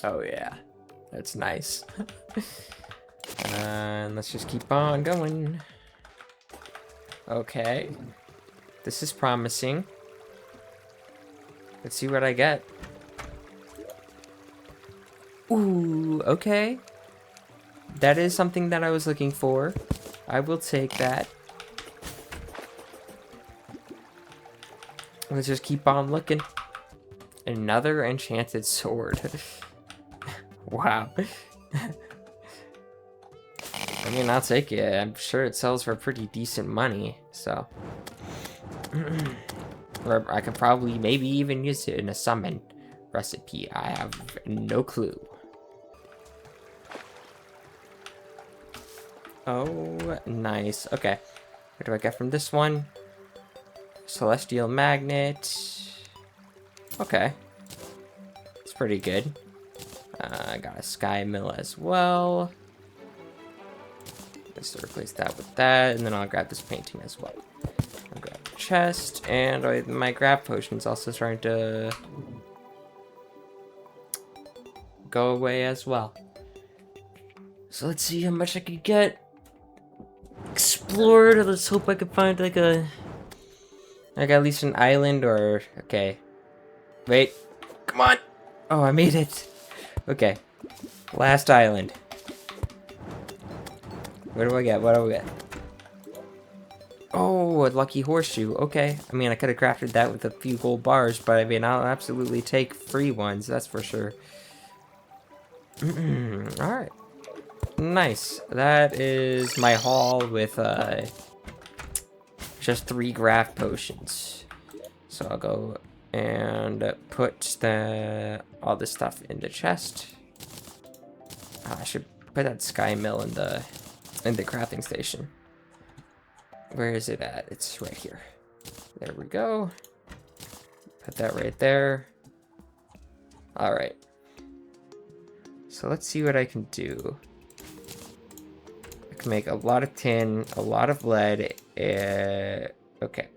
Oh yeah, that's nice. And let's just keep on going. Okay, this is promising. Let's see what I get. Ooh, okay. That is something that I was looking for. I will take that. Let's just keep on looking. Another enchanted sword. Wow. I mean, I'll take it. I'm sure it sells for pretty decent money, so. Or I could probably maybe even use it in a summon recipe. I have no clue. Oh, nice. Okay. What do I get from this one? Celestial magnet. Okay. It's pretty good. I got a sky mill as well. Let's replace that with that, and then I'll grab this painting as well. I'll grab the chest, and my grab potion's also starting to go away as well. So let's see how much I could get. Explored. Let's hope I could find like at least an island or okay. Wait. Come on. Oh, I made it. Okay. Last island. What do I get? What do I get? Oh, a lucky horseshoe. Okay. I mean, I could have crafted that with a few gold bars, but I mean, I'll absolutely take free ones. That's for sure. Alright. Nice. That is my haul with just 3 graph potions. So I'll go and put all this stuff in the chest. I should put that sky mill in the crafting station. Where is it at? It's right here. There we go. Put that right there. All right. So let's see what I can do. I can make a lot of tin, a lot of lead. Okay.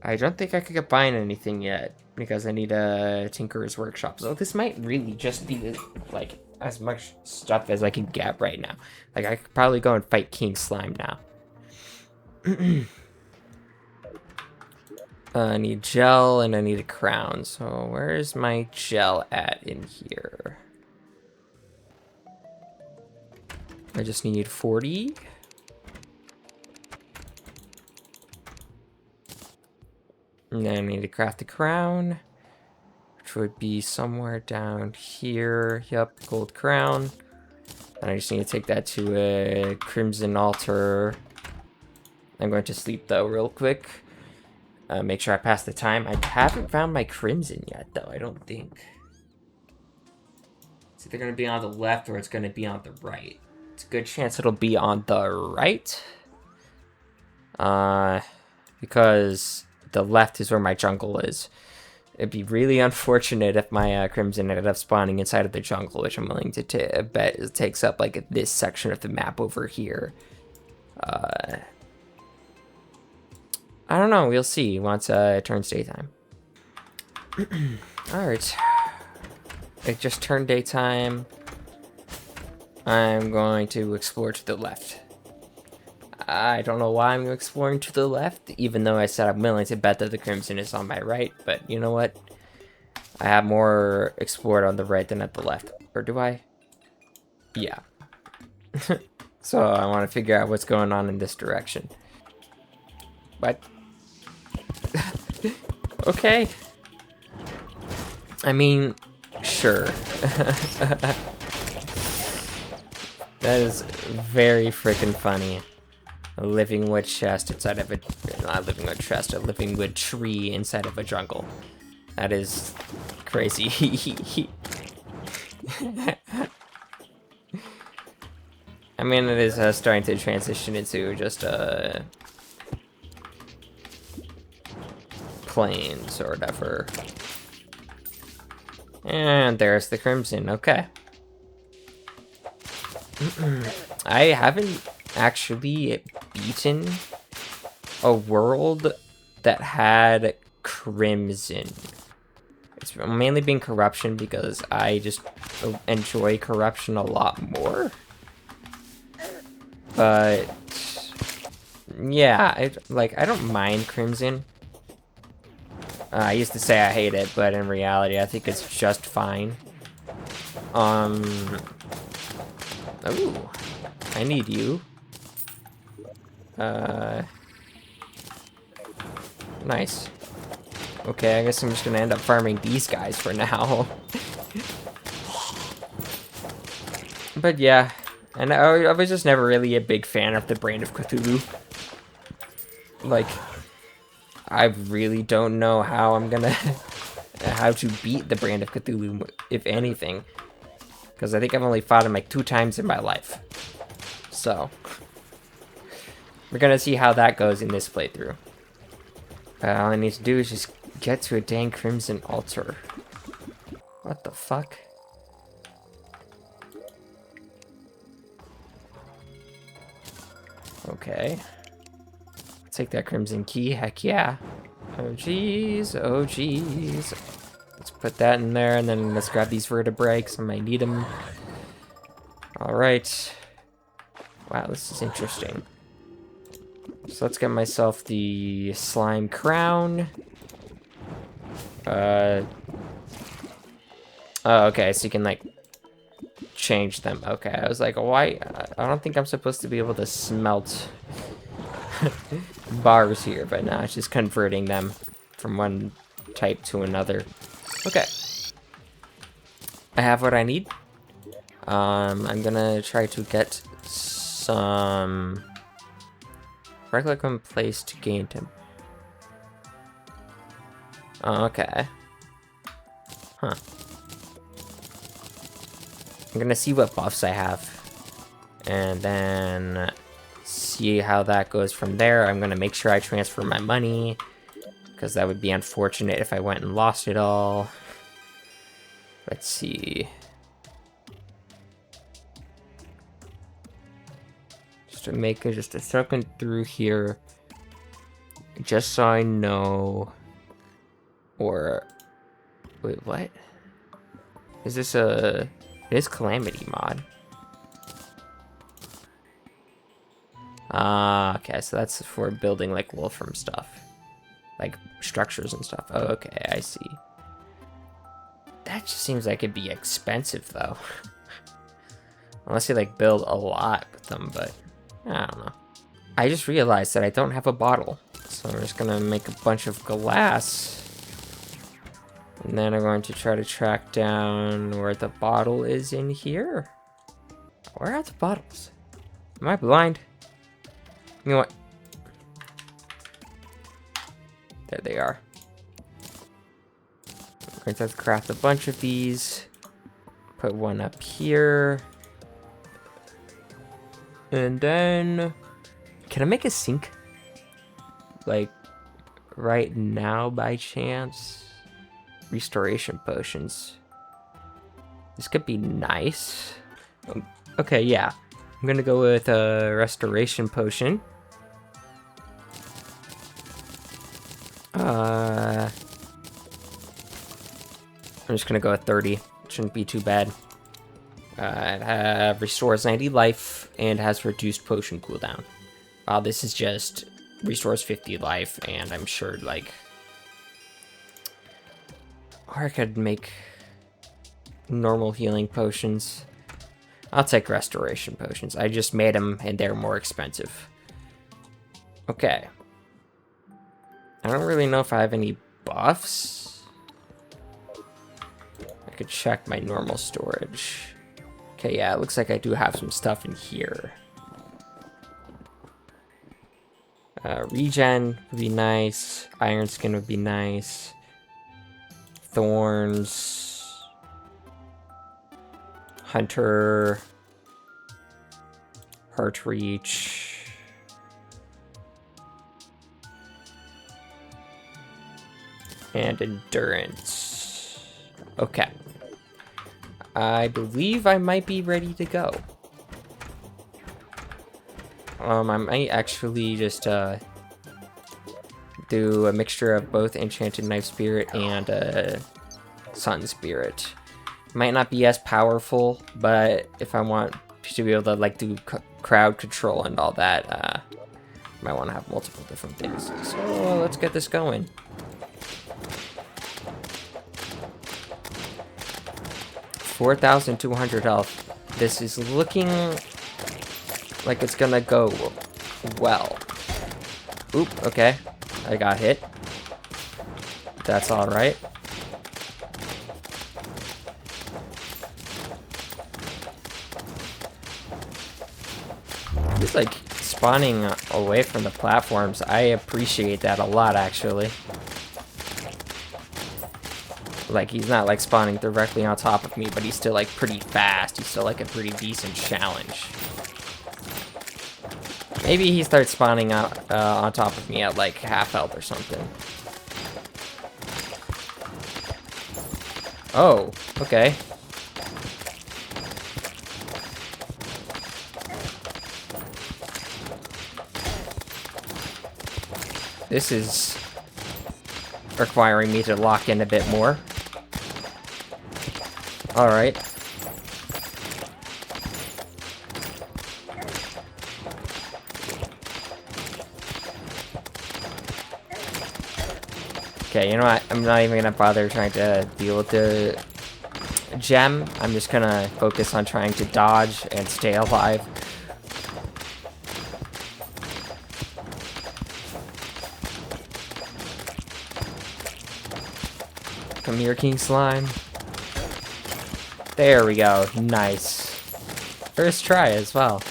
I don't think I could combine anything yet because I need a Tinkerer's Workshop. So this might really just be like as much stuff as I can get right now. Like I could probably go and fight King Slime now. I need gel and I need a crown. So where's my gel at in here? I just need 40. And then I need to craft the crown, which would be somewhere down here. Yep, gold crown. And I just need to take that to a crimson altar. I'm going to sleep though real quick. Make sure I pass the time. I haven't found my crimson yet though, I don't think. It's either going to be on the left or it's going to be on the right. It's a good chance it'll be on the right. Because the left is where my jungle is. It'd be really unfortunate if my crimson ended up spawning inside of the jungle, which I'm willing to bet it takes up like this section of the map over here. I don't know. We'll see once it turns daytime. All right. It just turned daytime. I'm going to explore to the left. I don't know why I'm exploring to the left, even though I said I'm willing to bet that the crimson is on my right. But you know what? I have more explored on the right than at the left. Or do I? Yeah. So I want to figure out what's going on in this direction. What? Okay. I mean, sure. That is very freaking funny. A living wood chest inside of a... Not a living wood chest, a living wood tree inside of a jungle. That is crazy. I mean, it is starting to transition into just plains or whatever. And there's the crimson. Okay. I haven't actually beaten a world that had crimson. It's mainly been corruption because I just enjoy corruption a lot more. But yeah, I don't mind crimson. I used to say I hate it, but in reality, I think it's just fine. Ooh, I need you. Nice. Okay, I guess I'm just gonna end up farming these guys for now. But yeah, and I was just never really a big fan of the Brand of Cthulhu. Like, I really don't know how I'm gonna... how to beat the Brand of Cthulhu, if anything. Because I think I've only fought him like 2 times in my life. So, we're gonna see how that goes in this playthrough. All I need to do is just get to a dang crimson altar. What the fuck? Okay. Take that crimson key, heck yeah. Oh jeez, oh jeez. Let's put that in there and then let's grab these vertebrae because I might need them. Alright. Wow, this is interesting. So let's get myself the slime crown. Oh, okay, so you can like change them. Okay, I was like, why? I don't think I'm supposed to be able to smelt bars here, but now it's just converting them from one type to another. Okay. I have what I need. I'm gonna try to get some... Right-click on place to gain him. Oh, okay. Huh. I'm gonna see what buffs I have. And then see how that goes from there. I'm gonna make sure I transfer my money, because that would be unfortunate if I went and lost it all. Let's see. Just to make just a second through here, just so I know. Or wait, what? Is this a? It is Calamity Mod. Okay, so that's for building like Wolfram stuff, like structures and stuff. Oh, okay, I see. That just seems like it'd be expensive though. Unless you like build a lot with them, but I don't know. I just realized that I don't have a bottle, so I'm just gonna make a bunch of glass. And then I'm going to try to track down where the bottle is in here. Where are the bottles? Am I blind? You know what? There they are. I'm going to have to craft a bunch of these. Put one up here. And then... Can I make a sink? Like, right now by chance? Restoration potions. This could be nice. Okay, yeah. I'm gonna go with a restoration potion. I'm just gonna go with 30. Shouldn't be too bad. It restores 90 life and has reduced potion cooldown. This is just restores 50 life, and I'm sure like, or I could make normal healing potions. I'll take restoration potions. I just made them and they're more expensive. Okay. I don't really know if I have any buffs. I could check my normal storage. Okay, yeah, it looks like I do have some stuff in here. Regen would be nice. Iron skin would be nice. Thorns. Hunter. Heart reach. And endurance. Okay. I believe I might be ready to go. I might actually just do a mixture of both Enchanted Knife Spirit and Sun Spirit. Might not be as powerful, but if I want to be able to like do crowd control and all that, I might want to have multiple different things. So let's get this going. $4,200 health. This is looking like it's gonna go well. Oop, okay. I got hit. That's alright. Just like spawning away from the platforms. I appreciate that a lot, actually. Like, he's not like spawning directly on top of me, but he's still like pretty fast. He's still like a pretty decent challenge. Maybe he starts spawning out on top of me at like half health or something. Oh, okay. This is requiring me to lock in a bit more. Alright. Okay, you know what? I'm not even gonna bother trying to deal with the gem. I'm just gonna focus on trying to dodge and stay alive. Come here, King Slime. There we go. Nice. First try as well.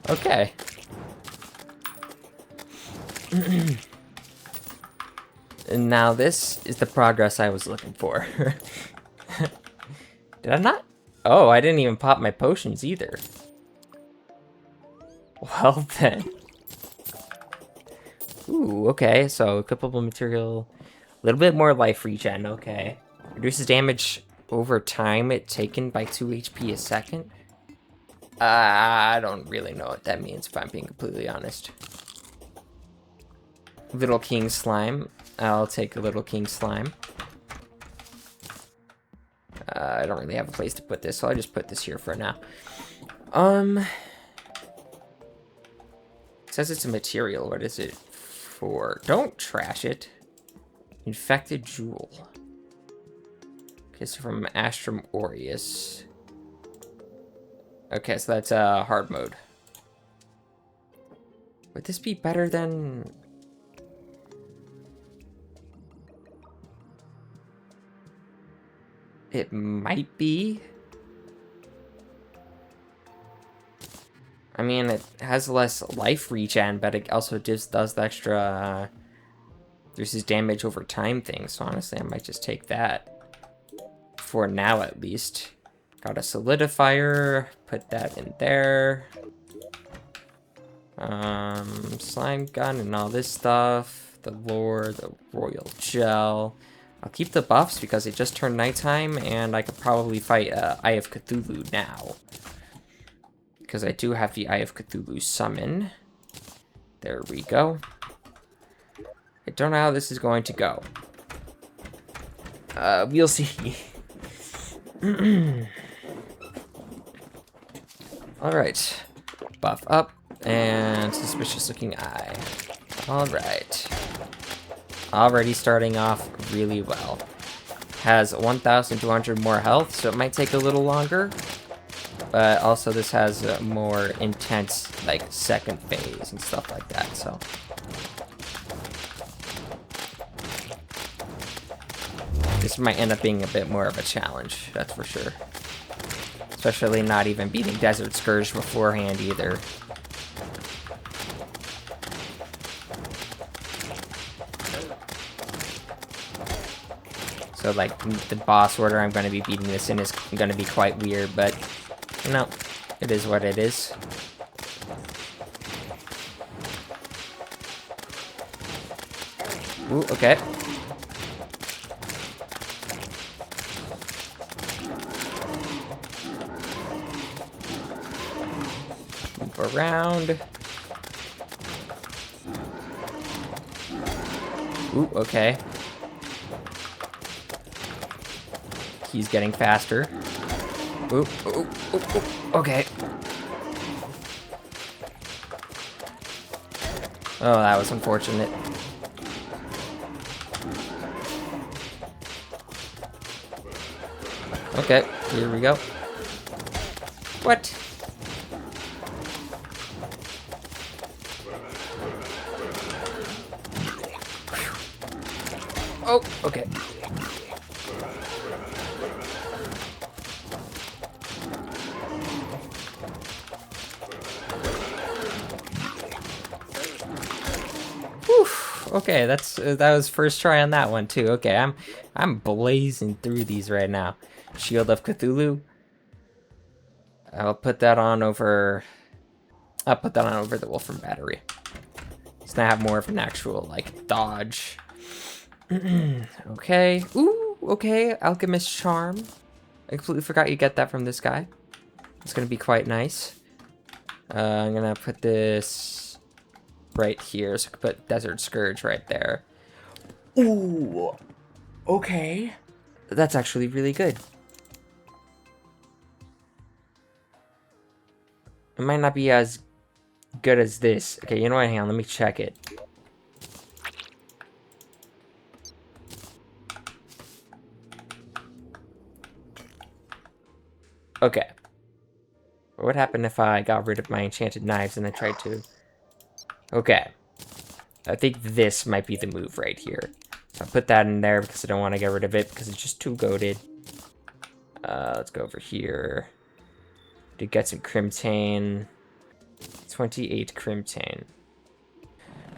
Okay. And now this is the progress I was looking for. Did I not? Oh, I didn't even pop my potions either. Well then. Ooh, okay, so equipable material, a little bit more life regen, okay. Reduces damage over time it taken by 2 HP a second. I don't really know what that means if I'm being completely honest. Little King Slime. I'll take a Little King Slime. I don't really have a place to put this, so I'll just put this here for now. It says it's a material. What is it for? Don't trash it. Infected Jewel. Okay, so from Astrum Aureus. Okay, so that's hard mode. Would this be better than... It might be. I mean, it has less life regen, but it also just does the extra reduces damage over time thing. So honestly, I might just take that. For now, at least. Got a solidifier. Put that in there. Slime gun and all this stuff. The lore, the royal gel. I'll keep the buffs because it just turned nighttime, and I could probably fight Eye of Cthulhu now. Because I do have the Eye of Cthulhu summon. There we go. I don't know how this is going to go. We'll see. Alright. Buff up, and suspicious looking eye. Alright. Already starting off really well. Has 1,200 more health, so it might take a little longer. But also this has a more intense, like, second phase and stuff like that, so. This might end up being a bit more of a challenge, that's for sure. Especially not even beating Desert Scourge beforehand either. So, like, the boss order I'm going to be beating this in is going to be quite weird, but, you know, it is what it is. Ooh, okay. Move around. Ooh, okay. He's getting faster. Ooh, ooh, ooh, ooh. Okay. Oh, that was unfortunate. Okay, here we go. What? Oh, okay. Whew. Okay, that was first try on that one too. Okay, I'm blazing through these right now. Shield of Cthulhu. I'll put that on over the Wolfram Battery. So now I have more of an actual like dodge. Okay. Ooh, okay. Alchemist Charm. I completely forgot you get that from this guy. It's gonna be quite nice. I'm gonna put this right here, so I can put Desert Scourge right there. Ooh, okay. That's actually really good. It might not be as good as this. Okay, you know what? Hang on, let me check it. Okay. What would happen if I got rid of my enchanted knives and I tried to... Okay. I think this might be the move right here. So I'll put that in there because I don't want to get rid of it because it's just too goated. Let's go over here. To get some Crimtane. 28 Crimtane.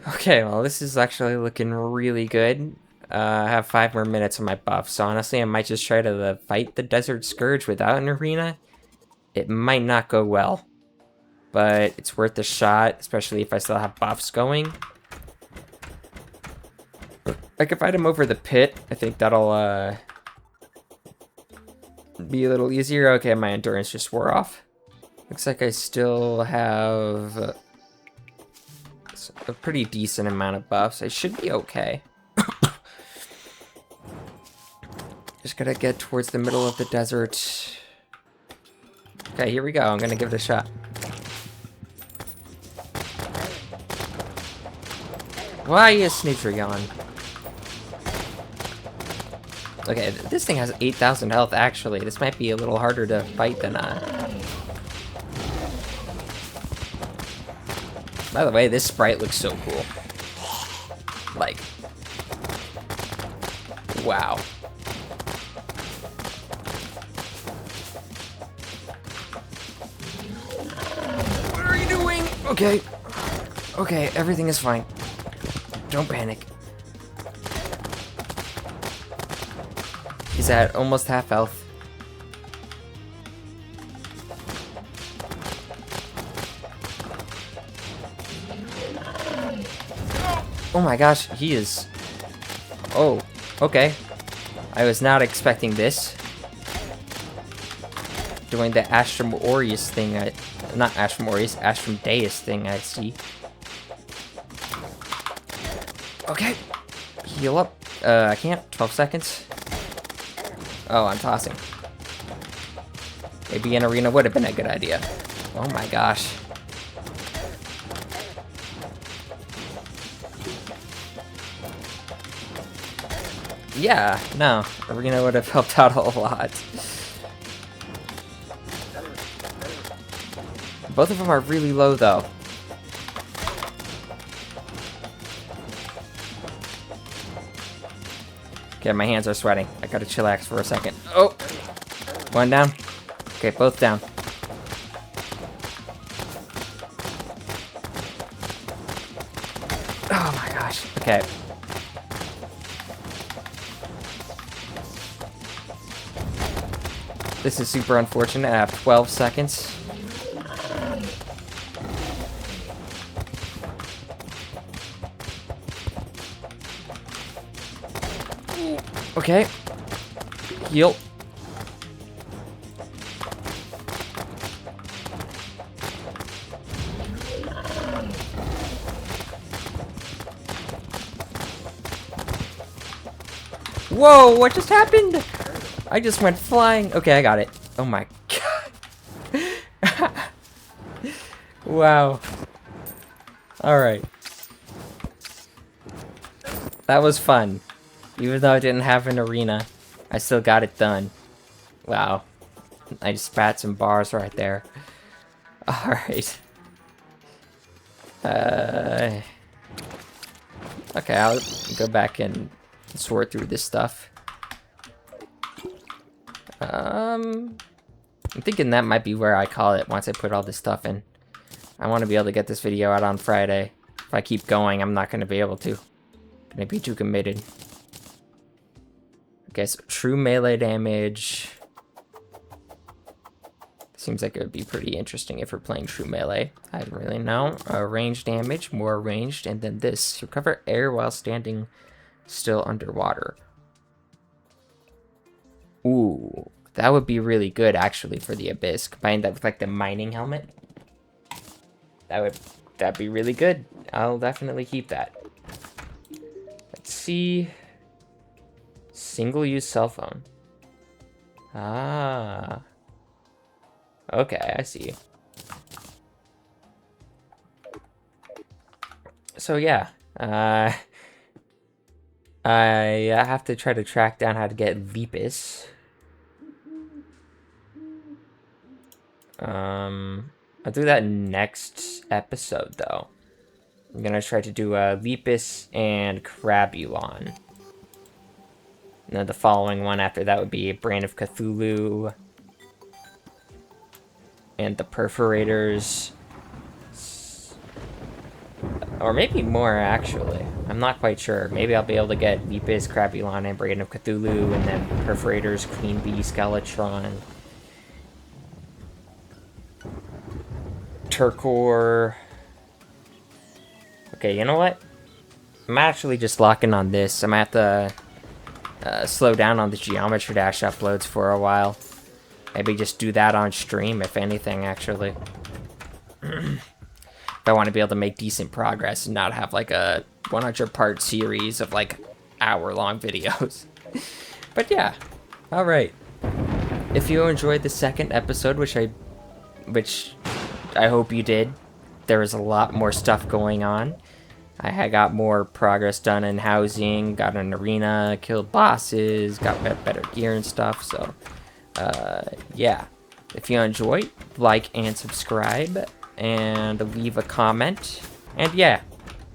Okay, well, this is actually looking really good. I have 5 more minutes on my buff, so honestly, I might just try to fight the Desert Scourge without an arena. It might not go well. but it's worth a shot, especially if I still have buffs going. I can fight him over the pit. I think that'll be a little easier. Okay, my endurance just wore off. Looks like I still have a pretty decent amount of buffs. I should be okay. Just gotta get towards the middle of the desert. Okay, here we go. I'm gonna give it a shot. Why is Snoocher on? Okay, this thing has 8,000 health, actually. This might be a little harder to fight than, By the way, this sprite looks so cool. Like... Wow. What are you doing? Okay. Okay, everything is fine. Don't panic. He's at almost half health. Oh my gosh, he is... Oh, okay. I was not expecting this. Doing the Astrum Aureus thing, not Astrum Aureus, Astrum Deus thing I see. Okay. Heal up. I can't. 12 seconds. Oh, I'm tossing. Maybe an arena would have been a good idea. Oh my gosh. Yeah, no. Arena would have helped out a lot. Both of them are really low, though. Okay, my hands are sweating. I gotta chillax for a second. Oh! One down. Okay, both down. Oh my gosh. Okay. This is super unfortunate. I have 12 seconds. Okay. Heal. Whoa, what just happened? I just went flying. Okay, I got it. Oh my god. Wow. Alright. That was fun. Even though I didn't have an arena, I still got it done. Wow. I just spat some bars right there. Alright. Okay, I'll go back and sort through this stuff. I'm thinking that might be where I call it once I put all this stuff in. I want to be able to get this video out on Friday. If I keep going, I'm not going to be able to. Gonna be too committed. Okay, so true melee damage. Seems like it would be pretty interesting if we're playing true melee. I don't really know. Range damage, more ranged, and then this. Recover air while standing still underwater. Ooh, that would be really good actually for the Abyss. Combine that with like the mining helmet. That'd be really good. I'll definitely keep that. Let's see. Single-use cell phone. Ah. Okay, I see. So yeah, I have to try to track down how to get Lepus. I'll do that next episode though. I'm gonna try to do Lepus and Crabulon. And then the following one after that would be Brain of Cthulhu. And the Perforators. Or maybe more, actually. I'm not quite sure. Maybe I'll be able to get Lepus, Crabulon, and Brain of Cthulhu, and then Perforators, Queen Bee, Skeletron. turquoise. Okay, you know what? I'm actually just locking on this. I'm gonna have to slow down on the Geometry Dash uploads for a while. Maybe just do that on stream, if anything, actually. If I want to be able to make decent progress and not have like a 100-part series of like hour-long videos. But yeah, all right. If you enjoyed the second episode, which I hope you did, there was a lot more stuff going on. I had got more progress done in housing, got an arena, killed bosses, got better gear and stuff. So, yeah. If you enjoyed, like and subscribe, and leave a comment. And yeah,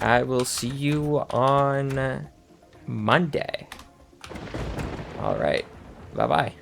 I will see you on Monday. All right. Bye-bye.